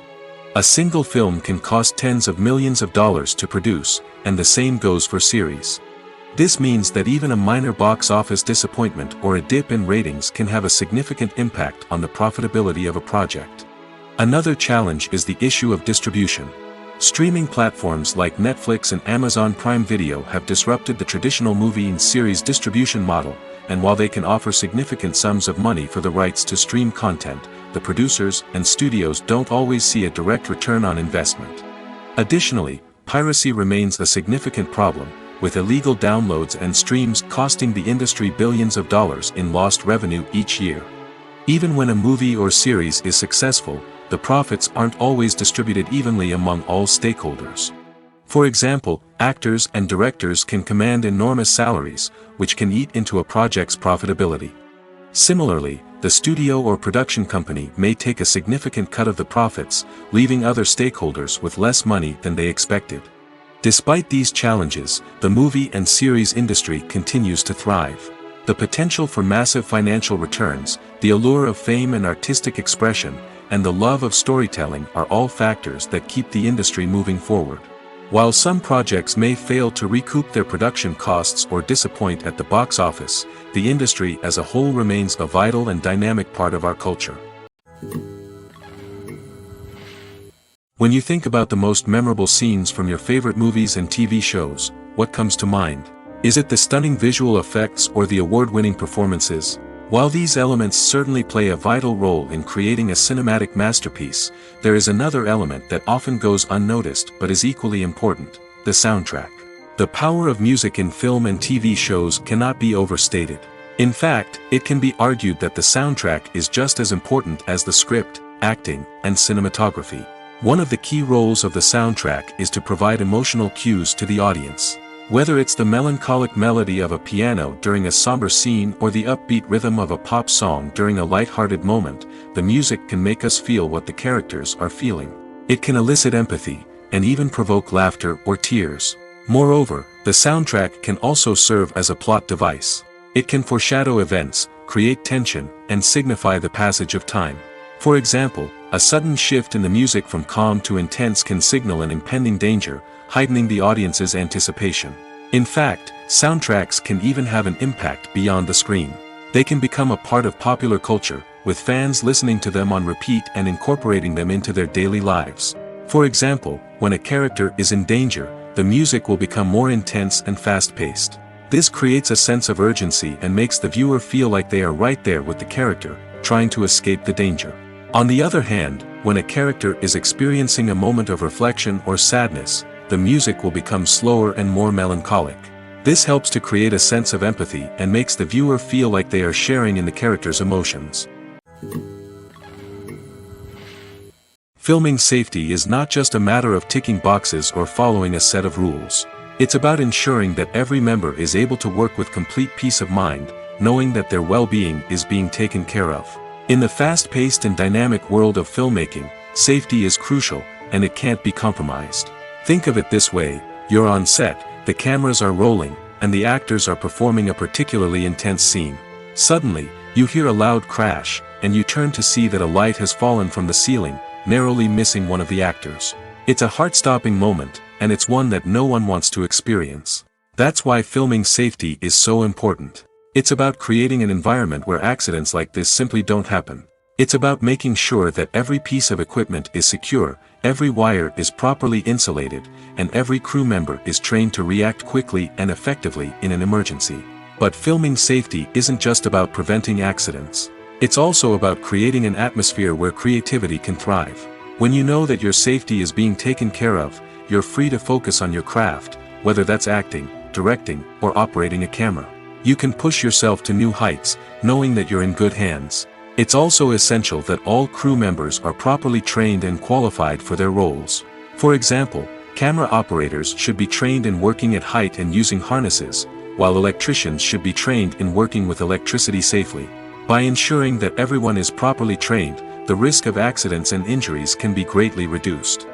A single film can cost tens of millions of dollars to produce, and the same goes for series. This means that even a minor box office disappointment or a dip in ratings can have a significant impact on the profitability of a project. Another challenge is the issue of distribution. Streaming platforms like Netflix and Amazon Prime Video have disrupted the traditional movie and series distribution model, and while they can offer significant sums of money for the rights to stream content, the producers and studios don't always see a direct return on investment. Additionally, piracy remains a significant problem, with illegal downloads and streams costing the industry billions of dollars in lost revenue each year. Even when a movie or series is successful, the profits aren't always distributed evenly among all stakeholders. For example, actors and directors can command enormous salaries, which can eat into a project's profitability. Similarly, the studio or production company may take a significant cut of the profits, leaving other stakeholders with less money than they expected. Despite these challenges, the movie and series industry continues to thrive. The potential for massive financial returns, the allure of fame and artistic expression, and the love of storytelling are all factors that keep the industry moving forward. While some projects may fail to recoup their production costs or disappoint at the box office, the industry as a whole remains a vital and dynamic part of our culture. When you think about the most memorable scenes from your favorite movies and TV shows, what comes to mind? Is it the stunning visual effects or the award-winning performances? While these elements certainly play a vital role in creating a cinematic masterpiece, there is another element that often goes unnoticed but is equally important: the soundtrack. The power of music in film and TV shows cannot be overstated. In fact, it can be argued that the soundtrack is just as important as the script, acting, and cinematography. One of the key roles of the soundtrack is to provide emotional cues to the audience. Whether it's the melancholic melody of a piano during a somber scene or the upbeat rhythm of a pop song during a light-hearted moment, the music can make us feel what the characters are feeling. It can elicit empathy, and even provoke laughter or tears. Moreover, the soundtrack can also serve as a plot device. It can foreshadow events, create tension, and signify the passage of time. For example, a sudden shift in the music from calm to intense can signal an impending danger, heightening the audience's anticipation. In fact, soundtracks can even have an impact beyond the screen. They can become a part of popular culture, with fans listening to them on repeat and incorporating them into their daily lives. For example, when a character is in danger, the music will become more intense and fast-paced. This creates a sense of urgency and makes the viewer feel like they are right there with the character, trying to escape the danger. On the other hand, when a character is experiencing a moment of reflection or sadness, the music will become slower and more melancholic. This helps to create a sense of empathy and makes the viewer feel like they are sharing in the character's emotions. Filming safety is not just a matter of ticking boxes or following a set of rules. It's about ensuring that every member is able to work with complete peace of mind, knowing that their well-being is being taken care of. In the fast-paced and dynamic world of filmmaking, safety is crucial, and it can't be compromised. Think of it this way: you're on set, the cameras are rolling, and the actors are performing a particularly intense scene. Suddenly, you hear a loud crash, and you turn to see that a light has fallen from the ceiling, narrowly missing one of the actors. It's a heart-stopping moment, and it's one that no one wants to experience. That's why filming safety is so important. It's about creating an environment where accidents like this simply don't happen. It's about making sure that every piece of equipment is secure, every wire is properly insulated, and every crew member is trained to react quickly and effectively in an emergency. But filming safety isn't just about preventing accidents. It's also about creating an atmosphere where creativity can thrive. When you know that your safety is being taken care of, you're free to focus on your craft, whether that's acting, directing, or operating a camera. You can push yourself to new heights, knowing that you're in good hands. It's also essential that all crew members are properly trained and qualified for their roles. For example, camera operators should be trained in working at height and using harnesses, while electricians should be trained in working with electricity safely. By ensuring that everyone is properly trained, the risk of accidents and injuries can be greatly reduced.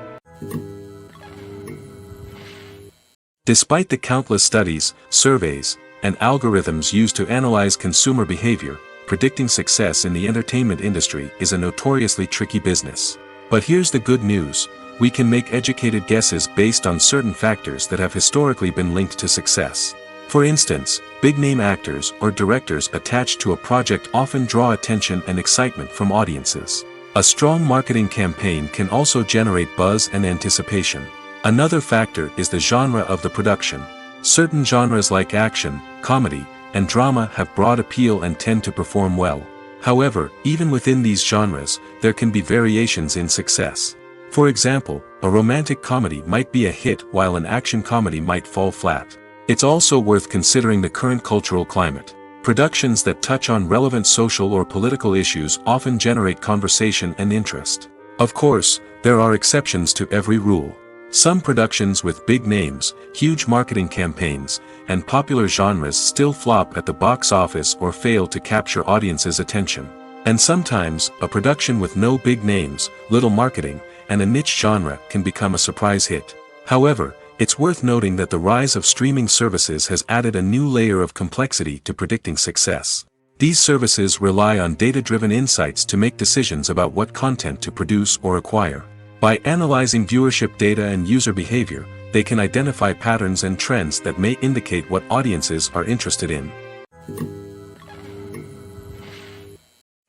Despite the countless studies, surveys, and algorithms used to analyze consumer behavior, predicting success in the entertainment industry is a notoriously tricky business. But here's the good news: we can make educated guesses based on certain factors that have historically been linked to success. For instance, big-name actors or directors attached to a project often draw attention and excitement from audiences. A strong marketing campaign can also generate buzz and anticipation. Another factor is the genre of the production. Certain genres like action, comedy, and drama have broad appeal and tend to perform well. However, even within these genres, there can be variations in success. For example, a romantic comedy might be a hit while an action comedy might fall flat. It's also worth considering the current cultural climate. Productions that touch on relevant social or political issues often generate conversation and interest. Of course, there are exceptions to every rule. Some productions with big names, huge marketing campaigns, and popular genres still flop at the box office or fail to capture audiences' attention. And sometimes, a production with no big names, little marketing, and a niche genre can become a surprise hit. However, it's worth noting that the rise of streaming services has added a new layer of complexity to predicting success. These services rely on data-driven insights to make decisions about what content to produce or acquire. By analyzing viewership data and user behavior, they can identify patterns and trends that may indicate what audiences are interested in.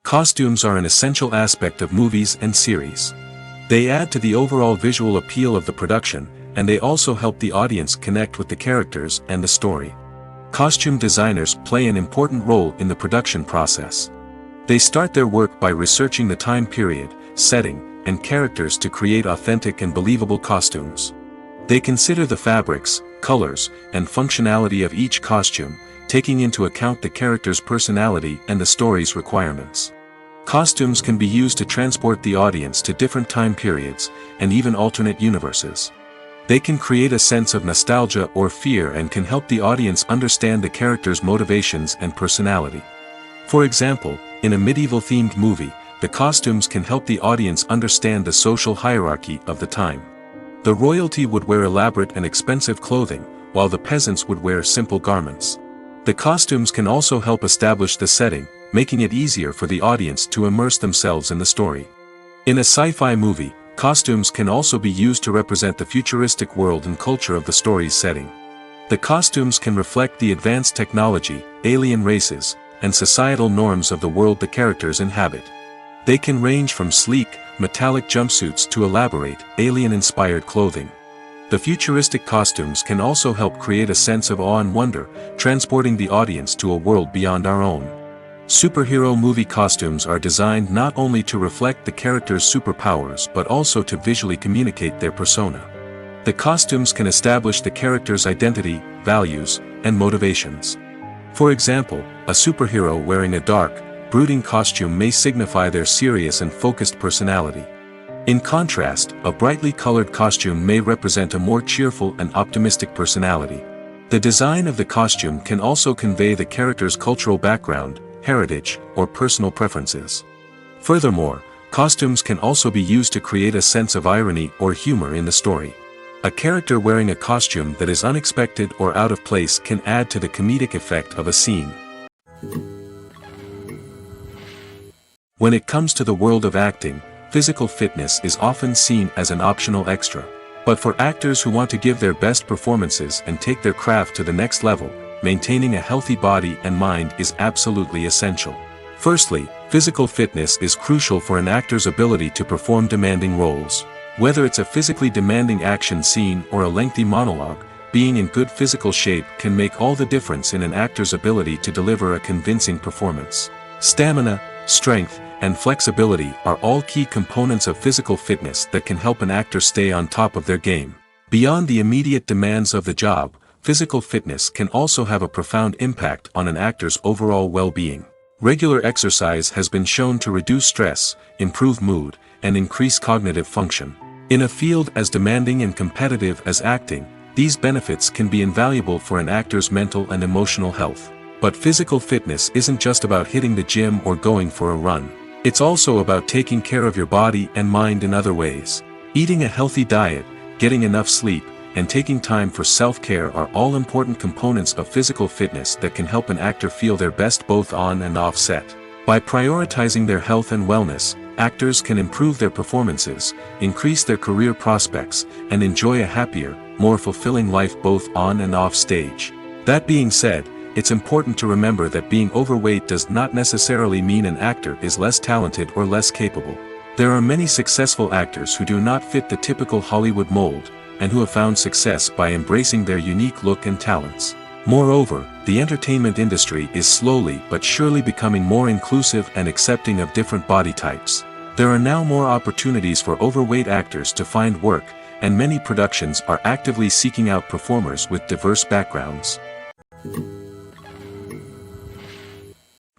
Costumes are an essential aspect of movies and series. They add to the overall visual appeal of the production, and they also help the audience connect with the characters and the story. Costume designers play an important role in the production process. They start their work by researching the time period, setting, and characters to create authentic and believable costumes. They consider the fabrics, colors, and functionality of each costume, taking into account the character's personality and the story's requirements. Costumes can be used to transport the audience to different time periods, and even alternate universes. They can create a sense of nostalgia or fear and can help the audience understand the character's motivations and personality. For example, in a medieval-themed movie, the costumes can help the audience understand the social hierarchy of the time. The royalty would wear elaborate and expensive clothing, while the peasants would wear simple garments. The costumes can also help establish the setting, making it easier for the audience to immerse themselves in the story. In a sci-fi movie, costumes can also be used to represent the futuristic world and culture of the story's setting. The costumes can reflect the advanced technology, alien races, and societal norms of the world the characters inhabit. They can range from sleek, metallic jumpsuits to elaborate, alien-inspired clothing. The futuristic costumes can also help create a sense of awe and wonder, transporting the audience to a world beyond our own. Superhero movie costumes are designed not only to reflect the character's superpowers but also to visually communicate their persona. The costumes can establish the character's identity, values, and motivations. For example, a superhero wearing a dark, brooding costume may signify their serious and focused personality. In contrast, a brightly colored costume may represent a more cheerful and optimistic personality. The design of the costume can also convey the character's cultural background, heritage, or personal preferences. Furthermore, costumes can also be used to create a sense of irony or humor in the story. A character wearing a costume that is unexpected or out of place can add to the comedic effect of a scene. When it comes to the world of acting, physical fitness is often seen as an optional extra. But for actors who want to give their best performances and take their craft to the next level, maintaining a healthy body and mind is absolutely essential. Firstly, physical fitness is crucial for an actor's ability to perform demanding roles. Whether it's a physically demanding action scene or a lengthy monologue, being in good physical shape can make all the difference in an actor's ability to deliver a convincing performance. Stamina, strength, and flexibility are all key components of physical fitness that can help an actor stay on top of their game. Beyond the immediate demands of the job, physical fitness can also have a profound impact on an actor's overall well-being. Regular exercise has been shown to reduce stress, improve mood, and increase cognitive function. In a field as demanding and competitive as acting, these benefits can be invaluable for an actor's mental and emotional health. But physical fitness isn't just about hitting the gym or going for a run. It's also about taking care of your body and mind in other ways. Eating a healthy diet, getting enough sleep, and taking time for self-care are all important components of physical fitness that can help an actor feel their best both on and off set. By prioritizing their health and wellness, actors can improve their performances, increase their career prospects, and enjoy a happier, more fulfilling life both on and off stage. That being said, it's important to remember that being overweight does not necessarily mean an actor is less talented or less capable. There are many successful actors who do not fit the typical Hollywood mold, and who have found success by embracing their unique look and talents. Moreover, the entertainment industry is slowly but surely becoming more inclusive and accepting of different body types. There are now more opportunities for overweight actors to find work, and many productions are actively seeking out performers with diverse backgrounds.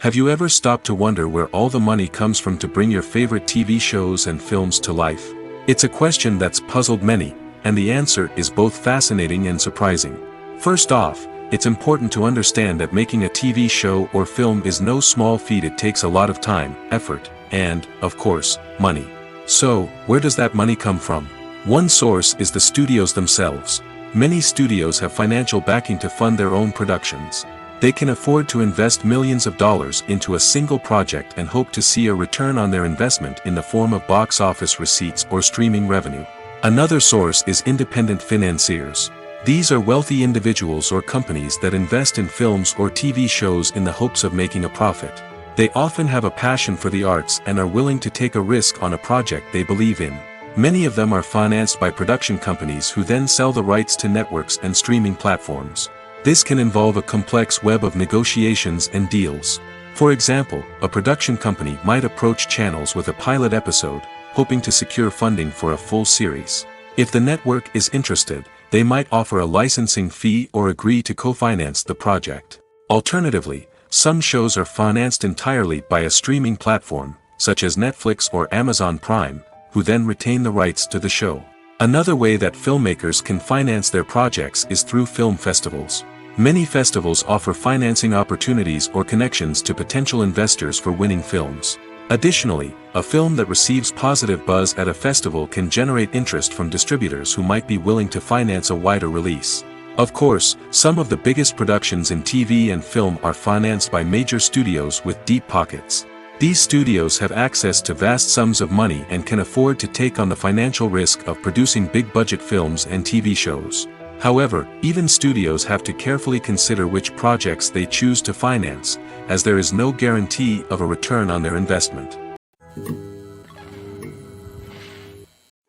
Have you ever stopped to wonder where all the money comes from to bring your favorite TV shows and films to life? It's a question that's puzzled many, and the answer is both fascinating and surprising. First off, it's important to understand that making a TV show or film is no small feat. It takes a lot of time, effort, and, of course, money. So, where does that money come from? One source is the studios themselves. Many studios have financial backing to fund their own productions. They can afford to invest millions of dollars into a single project and hope to see a return on their investment in the form of box office receipts or streaming revenue. Another source is independent financiers. These are wealthy individuals or companies that invest in films or TV shows in the hopes of making a profit. They often have a passion for the arts and are willing to take a risk on a project they believe in. Many of them are financed by production companies who then sell the rights to networks and streaming platforms. This can involve a complex web of negotiations and deals. For example, a production company might approach channels with a pilot episode, hoping to secure funding for a full series. If the network is interested, they might offer a licensing fee or agree to co-finance the project. Alternatively, some shows are financed entirely by a streaming platform, such as Netflix or Amazon Prime, who then retain the rights to the show. Another way that filmmakers can finance their projects is through film festivals. Many festivals offer financing opportunities or connections to potential investors for winning films. Additionally, a film that receives positive buzz at a festival can generate interest from distributors who might be willing to finance a wider release. Of course, some of the biggest productions in TV and film are financed by major studios with deep pockets. These studios have access to vast sums of money and can afford to take on the financial risk of producing big-budget films and TV shows. However, even studios have to carefully consider which projects they choose to finance, as there is no guarantee of a return on their investment.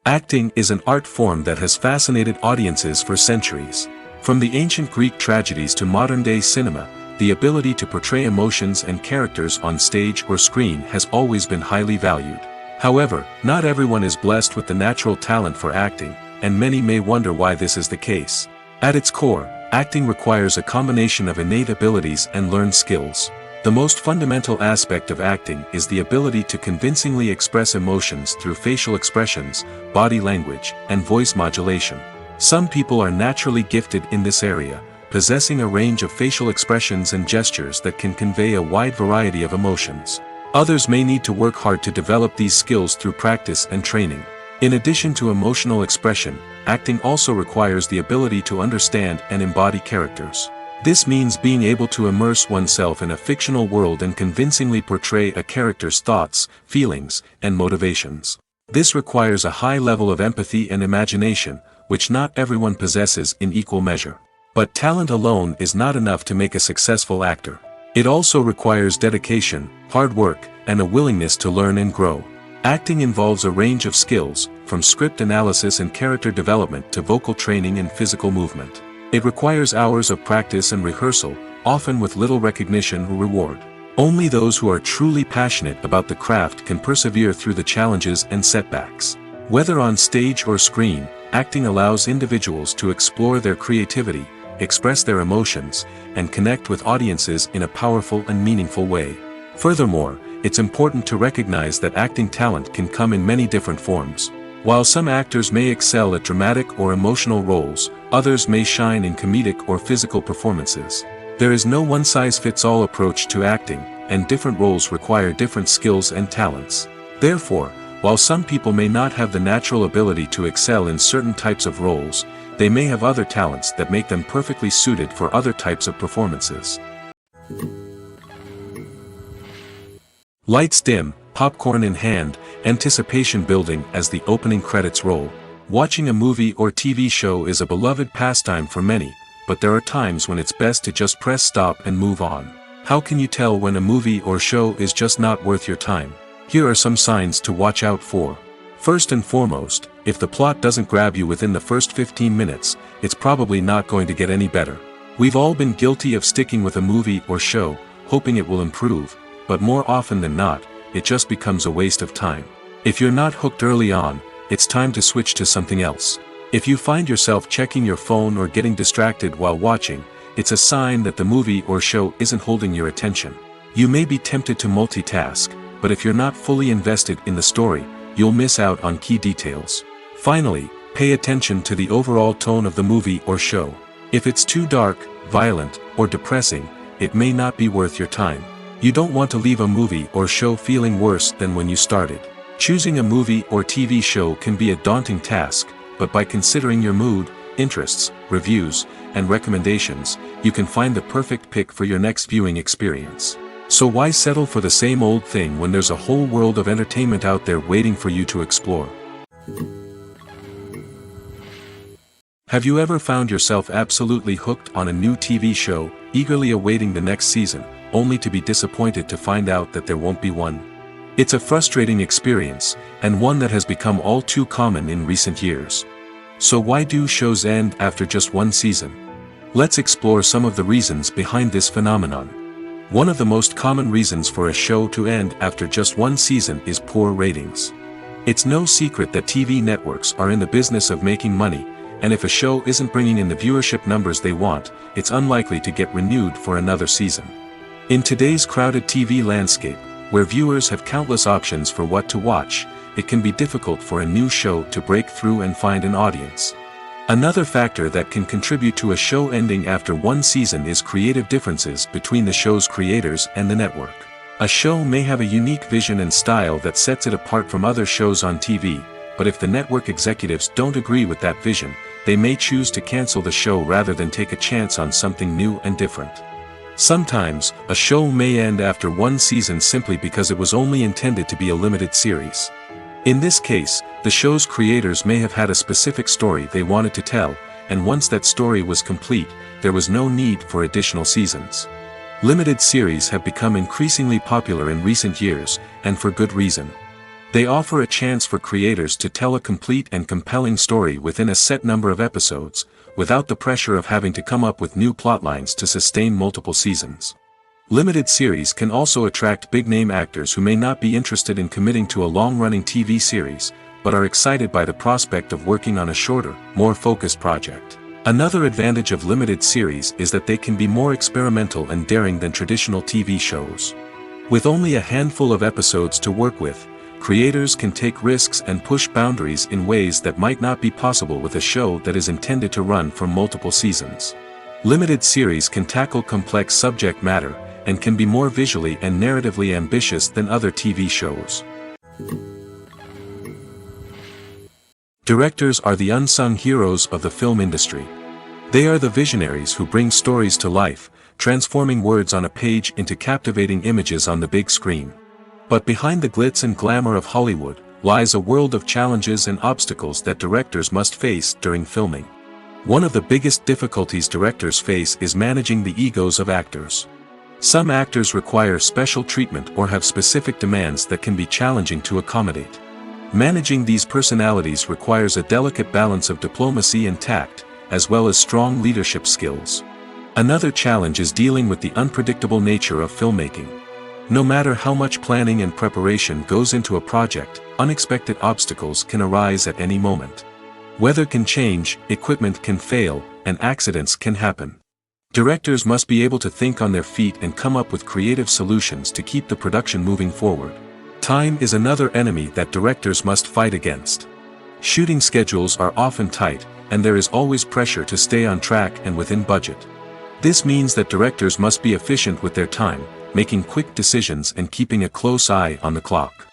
Acting is an art form that has fascinated audiences for centuries. From the ancient Greek tragedies to modern-day cinema, the ability to portray emotions and characters on stage or screen has always been highly valued. However, not everyone is blessed with the natural talent for acting, and many may wonder why this is the case. At its core, acting requires a combination of innate abilities and learned skills. The most fundamental aspect of acting is the ability to convincingly express emotions through facial expressions, body language, and voice modulation. Some people are naturally gifted in this area, possessing a range of facial expressions and gestures that can convey a wide variety of emotions. Others may need to work hard to develop these skills through practice and training. In addition to emotional expression, acting also requires the ability to understand and embody characters. This means being able to immerse oneself in a fictional world and convincingly portray a character's thoughts, feelings, and motivations. This requires a high level of empathy and imagination, which not everyone possesses in equal measure. But talent alone is not enough to make a successful actor. It also requires dedication, hard work, and a willingness to learn and grow. Acting involves a range of skills, from script analysis and character development to vocal training and physical movement. It requires hours of practice and rehearsal, often with little recognition or reward. Only those who are truly passionate about the craft can persevere through the challenges and setbacks. Whether on stage or screen, acting allows individuals to explore their creativity, express their emotions, and connect with audiences in a powerful and meaningful way. Furthermore, it's important to recognize that acting talent can come in many different forms. While some actors may excel at dramatic or emotional roles, others may shine in comedic or physical performances. There is no one-size-fits-all approach to acting, and different roles require different skills and talents. Therefore, while some people may not have the natural ability to excel in certain types of roles, they may have other talents that make them perfectly suited for other types of performances. Lights dim, popcorn in hand, anticipation building as the opening credits roll. Watching a movie or TV show is a beloved pastime for many, but there are times when it's best to just press stop and move on. How can you tell when a movie or show is just not worth your time? Here are some signs to watch out for. First and foremost, if the plot doesn't grab you within the first 15 minutes, it's probably not going to get any better. We've all been guilty of sticking with a movie or show, hoping it will improve, but more often than not, it just becomes a waste of time. If you're not hooked early on, it's time to switch to something else. If you find yourself checking your phone or getting distracted while watching, it's a sign that the movie or show isn't holding your attention. You may be tempted to multitask, but if you're not fully invested in the story, you'll miss out on key details. Finally, pay attention to the overall tone of the movie or show. If it's too dark, violent, or depressing, it may not be worth your time. You don't want to leave a movie or show feeling worse than when you started. Choosing a movie or TV show can be a daunting task, but by considering your mood, interests, reviews, and recommendations, you can find the perfect pick for your next viewing experience. So why settle for the same old thing when there's a whole world of entertainment out there waiting for you to explore? Have you ever found yourself absolutely hooked on a new TV show, eagerly awaiting the next season, only to be disappointed to find out that there won't be one? It's a frustrating experience, and one that has become all too common in recent years. So why do shows end after just one season? Let's explore some of the reasons behind this phenomenon. One of the most common reasons for a show to end after just one season is poor ratings. It's no secret that TV networks are in the business of making money, and if a show isn't bringing in the viewership numbers they want, it's unlikely to get renewed for another season. In today's crowded TV landscape, where viewers have countless options for what to watch, it can be difficult for a new show to break through and find an audience. Another factor that can contribute to a show ending after one season is creative differences between the show's creators and the network. A show may have a unique vision and style that sets it apart from other shows on TV, but if the network executives don't agree with that vision, they may choose to cancel the show rather than take a chance on something new and different. Sometimes, a show may end after one season simply because it was only intended to be a limited series. In this case, the show's creators may have had a specific story they wanted to tell, and once that story was complete, there was no need for additional seasons. Limited series have become increasingly popular in recent years, and for good reason. They offer a chance for creators to tell a complete and compelling story within a set number of episodes, without the pressure of having to come up with new plotlines to sustain multiple seasons. Limited series can also attract big-name actors who may not be interested in committing to a long-running TV series, but are excited by the prospect of working on a shorter, more focused project. Another advantage of limited series is that they can be more experimental and daring than traditional TV shows. With only a handful of episodes to work with, creators can take risks and push boundaries in ways that might not be possible with a show that is intended to run for multiple seasons. Limited series can tackle complex subject matter, and can be more visually and narratively ambitious than other TV shows. Directors are the unsung heroes of the film industry. They are the visionaries who bring stories to life, transforming words on a page into captivating images on the big screen. But behind the glitz and glamour of Hollywood, lies a world of challenges and obstacles that directors must face during filming. One of the biggest difficulties directors face is managing the egos of actors. Some actors require special treatment or have specific demands that can be challenging to accommodate. Managing these personalities requires a delicate balance of diplomacy and tact, as well as strong leadership skills. Another challenge is dealing with the unpredictable nature of filmmaking. No matter how much planning and preparation goes into a project, unexpected obstacles can arise at any moment. Weather can change, equipment can fail, and accidents can happen. Directors must be able to think on their feet and come up with creative solutions to keep the production moving forward. Time is another enemy that directors must fight against. Shooting schedules are often tight, and there is always pressure to stay on track and within budget. This means that directors must be efficient with their time, making quick decisions and keeping a close eye on the clock.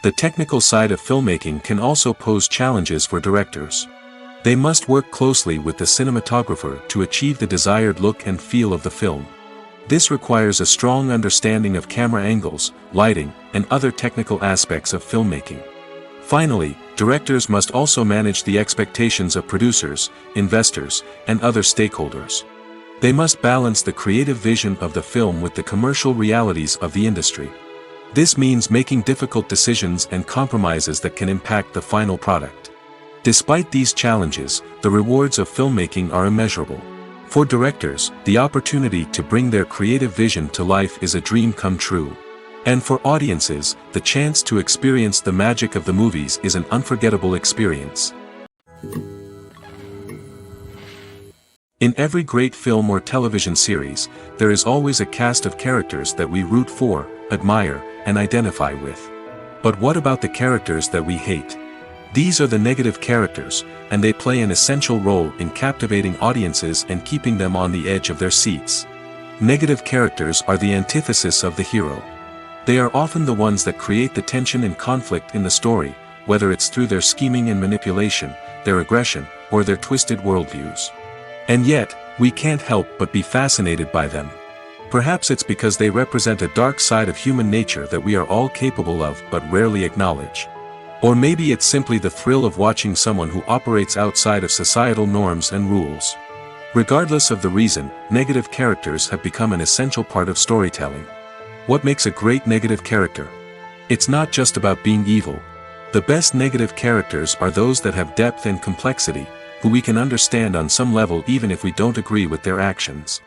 The technical side of filmmaking can also pose challenges for directors. They must work closely with the cinematographer to achieve the desired look and feel of the film. This requires a strong understanding of camera angles, lighting, and other technical aspects of filmmaking. Finally, directors must also manage the expectations of producers, investors, and other stakeholders. They must balance the creative vision of the film with the commercial realities of the industry. This means making difficult decisions and compromises that can impact the final product. Despite these challenges, the rewards of filmmaking are immeasurable. For directors, the opportunity to bring their creative vision to life is a dream come true. And for audiences, the chance to experience the magic of the movies is an unforgettable experience. In every great film or television series, there is always a cast of characters that we root for, admire, and identify with. But what about the characters that we hate? These are the negative characters, and they play an essential role in captivating audiences and keeping them on the edge of their seats. Negative characters are the antithesis of the hero. They are often the ones that create the tension and conflict in the story, whether it's through their scheming and manipulation, their aggression, or their twisted worldviews. And yet, we can't help but be fascinated by them. Perhaps it's because they represent a dark side of human nature that we are all capable of but rarely acknowledge. Or maybe it's simply the thrill of watching someone who operates outside of societal norms and rules. Regardless of the reason, negative characters have become an essential part of storytelling. What makes a great negative character? It's not just about being evil. The best negative characters are those that have depth and complexity, who we can understand on some level even if we don't agree with their actions.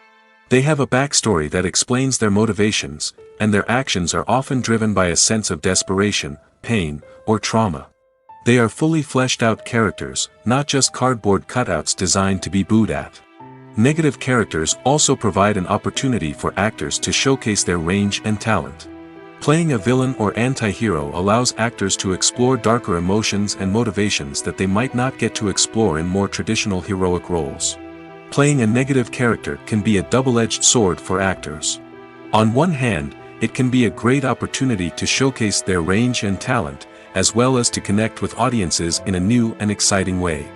They have a backstory that explains their motivations, and their actions are often driven by a sense of desperation, pain, or trauma. They are fully fleshed out characters, not just cardboard cutouts designed to be booed at. Negative characters also provide an opportunity for actors to showcase their range and talent. Playing a villain or anti-hero allows actors to explore darker emotions and motivations that they might not get to explore in more traditional heroic roles. Playing a negative character can be a double-edged sword for actors. On one hand, it can be a great opportunity to showcase their range and talent, as well as to connect with audiences in a new and exciting way.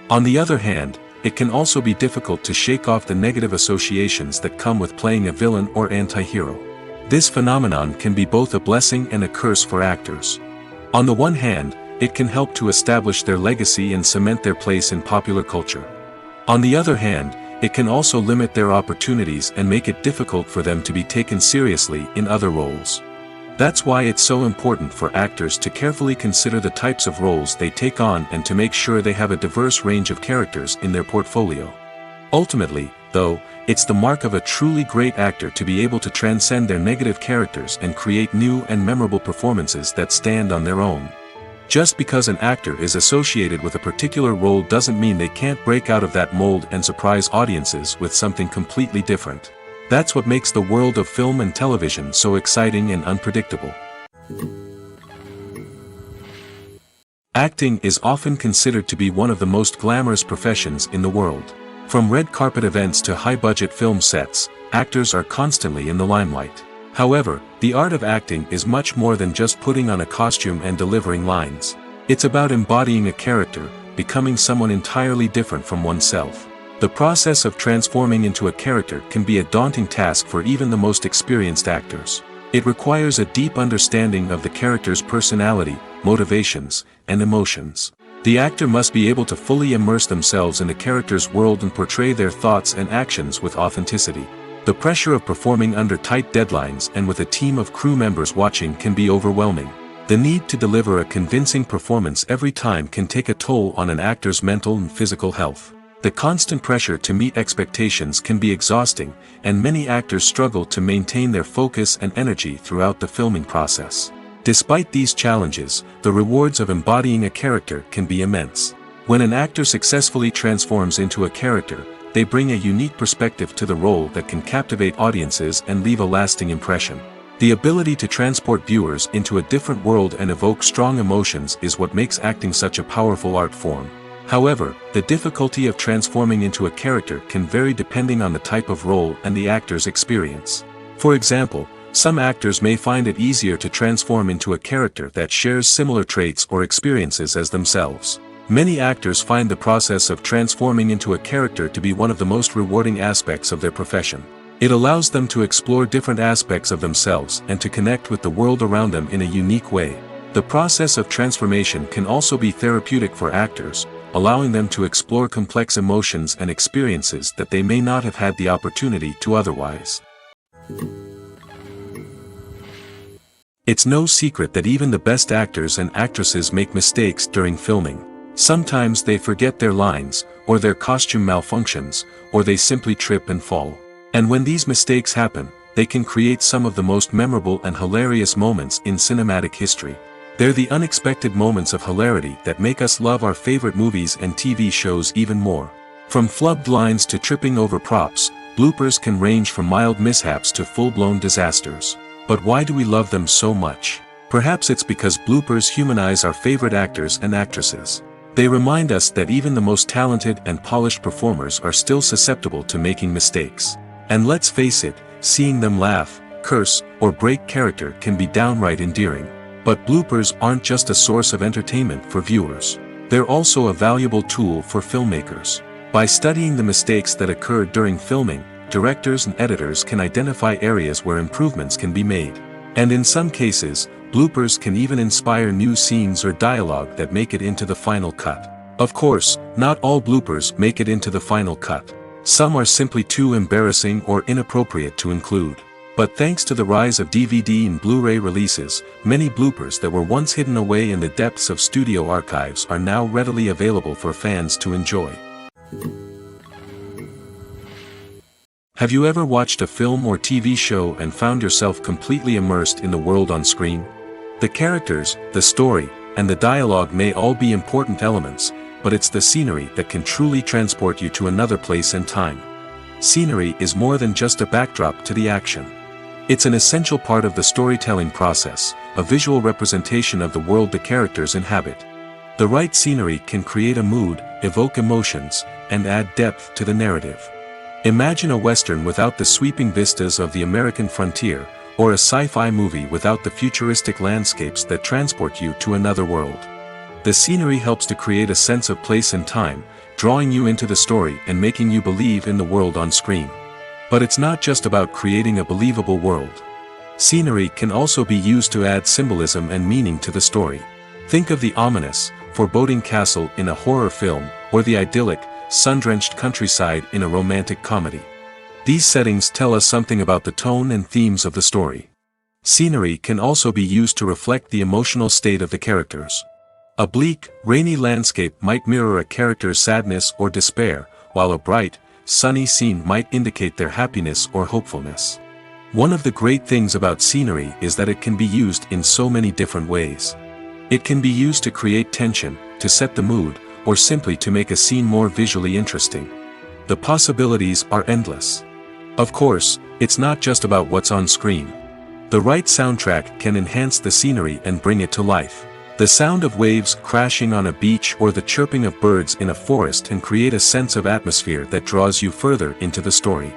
On the other hand, it can also be difficult to shake off the negative associations that come with playing a villain or anti-hero. This phenomenon can be both a blessing and a curse for actors. On the one hand, it can help to establish their legacy and cement their place in popular culture. On the other hand, it can also limit their opportunities and make it difficult for them to be taken seriously in other roles. That's why it's so important for actors to carefully consider the types of roles they take on and to make sure they have a diverse range of characters in their portfolio. Ultimately, though, it's the mark of a truly great actor to be able to transcend their negative characters and create new and memorable performances that stand on their own. Just because an actor is associated with a particular role doesn't mean they can't break out of that mold and surprise audiences with something completely different. That's what makes the world of film and television so exciting and unpredictable. Acting is often considered to be one of the most glamorous professions in the world. From red carpet events to high-budget film sets, actors are constantly in the limelight. However, the art of acting is much more than just putting on a costume and delivering lines. It's about embodying a character, becoming someone entirely different from oneself. The process of transforming into a character can be a daunting task for even the most experienced actors. It requires a deep understanding of the character's personality, motivations, and emotions. The actor must be able to fully immerse themselves in the character's world and portray their thoughts and actions with authenticity. The pressure of performing under tight deadlines and with a team of crew members watching can be overwhelming. The need to deliver a convincing performance every time can take a toll on an actor's mental and physical health. The constant pressure to meet expectations can be exhausting, and many actors struggle to maintain their focus and energy throughout the filming process. Despite these challenges, the rewards of embodying a character can be immense. When an actor successfully transforms into a character, they bring a unique perspective to the role that can captivate audiences and leave a lasting impression. The ability to transport viewers into a different world and evoke strong emotions is what makes acting such a powerful art form. However, the difficulty of transforming into a character can vary depending on the type of role and the actor's experience. For example, some actors may find it easier to transform into a character that shares similar traits or experiences as themselves. Many actors find the process of transforming into a character to be one of the most rewarding aspects of their profession. It allows them to explore different aspects of themselves and to connect with the world around them in a unique way. The process of transformation can also be therapeutic for actors, allowing them to explore complex emotions and experiences that they may not have had the opportunity to otherwise. It's no secret that even the best actors and actresses make mistakes during filming. Sometimes they forget their lines, or their costume malfunctions, or they simply trip and fall. And when these mistakes happen, they can create some of the most memorable and hilarious moments in cinematic history. They're the unexpected moments of hilarity that make us love our favorite movies and TV shows even more. From flubbed lines to tripping over props, bloopers can range from mild mishaps to full-blown disasters. But why do we love them so much? Perhaps it's because bloopers humanize our favorite actors and actresses. They remind us that even the most talented and polished performers are still susceptible to making mistakes. And let's face it, seeing them laugh, curse, or break character can be downright endearing. But bloopers aren't just a source of entertainment for viewers. They're also a valuable tool for filmmakers. By studying the mistakes that occurred during filming, directors and editors can identify areas where improvements can be made. And in some cases, bloopers can even inspire new scenes or dialogue that make it into the final cut. Of course, not all bloopers make it into the final cut. Some are simply too embarrassing or inappropriate to include. But thanks to the rise of DVD and Blu-ray releases, many bloopers that were once hidden away in the depths of studio archives are now readily available for fans to enjoy. Have you ever watched a film or TV show and found yourself completely immersed in the world on screen? The characters, the story, and the dialogue may all be important elements, but it's the scenery that can truly transport you to another place and time. Scenery is more than just a backdrop to the action. It's an essential part of the storytelling process, a visual representation of the world the characters inhabit. The right scenery can create a mood, evoke emotions, and add depth to the narrative. Imagine a Western without the sweeping vistas of the American frontier, or a sci-fi movie without the futuristic landscapes that transport you to another world. The scenery helps to create a sense of place and time, drawing you into the story and making you believe in the world on screen. But it's not just about creating a believable world. Scenery can also be used to add symbolism and meaning to the story. Think of the ominous, foreboding castle in a horror film, or the idyllic, sun-drenched countryside in a romantic comedy. These settings tell us something about the tone and themes of the story. Scenery can also be used to reflect the emotional state of the characters. A bleak, rainy landscape might mirror a character's sadness or despair, while a bright, sunny scene might indicate their happiness or hopefulness. One of the great things about scenery is that it can be used in so many different ways. It can be used to create tension, to set the mood, or simply to make a scene more visually interesting. The possibilities are endless. Of course, it's not just about what's on screen. The right soundtrack can enhance the scenery and bring it to life. The sound of waves crashing on a beach or the chirping of birds in a forest can create a sense of atmosphere that draws you further into the story.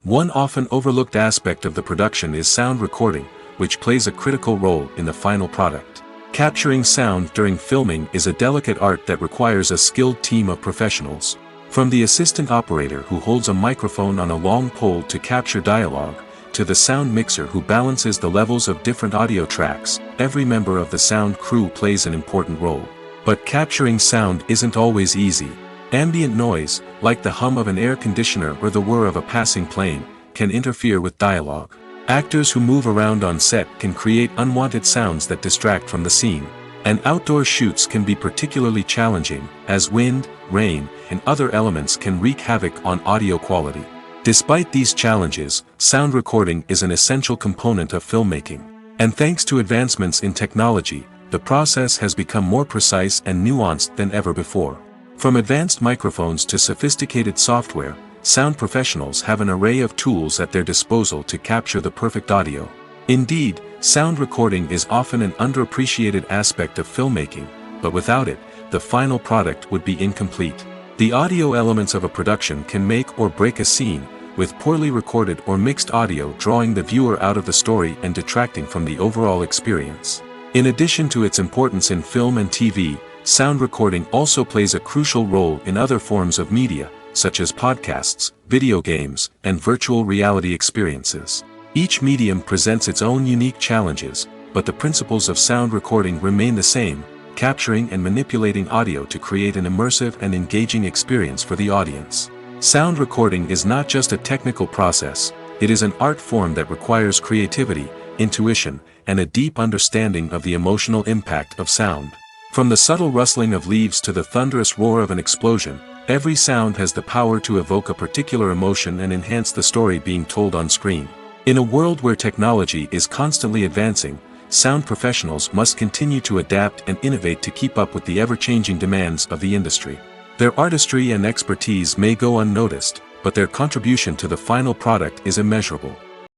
One often overlooked aspect of the production is sound recording, which plays a critical role in the final product. Capturing sound during filming is a delicate art that requires a skilled team of professionals. From the assistant operator who holds a microphone on a long pole to capture dialogue, to the sound mixer who balances the levels of different audio tracks, every member of the sound crew plays an important role. But capturing sound isn't always easy. Ambient noise, like the hum of an air conditioner or the whir of a passing plane, can interfere with dialogue. Actors who move around on set can create unwanted sounds that distract from the scene. And outdoor shoots can be particularly challenging, as wind, rain, and other elements can wreak havoc on audio quality. Despite these challenges, sound recording is an essential component of filmmaking. And thanks to advancements in technology, the process has become more precise and nuanced than ever before. From advanced microphones to sophisticated software, sound professionals have an array of tools at their disposal to capture the perfect audio. Indeed, sound recording is often an underappreciated aspect of filmmaking, but without it, the final product would be incomplete. The audio elements of a production can make or break a scene, with poorly recorded or mixed audio drawing the viewer out of the story and detracting from the overall experience. In addition to its importance in film and TV, sound recording also plays a crucial role in other forms of media, such as podcasts, video games, and virtual reality experiences. Each medium presents its own unique challenges, but the principles of sound recording remain the same, capturing and manipulating audio to create an immersive and engaging experience for the audience. Sound recording is not just a technical process, it is an art form that requires creativity, intuition, and a deep understanding of the emotional impact of sound. From the subtle rustling of leaves to the thunderous roar of an explosion, every sound has the power to evoke a particular emotion and enhance the story being told on screen. In a world where technology is constantly advancing, sound professionals must continue to adapt and innovate to keep up with the ever-changing demands of the industry. Their artistry and expertise may go unnoticed, but their contribution to the final product is immeasurable.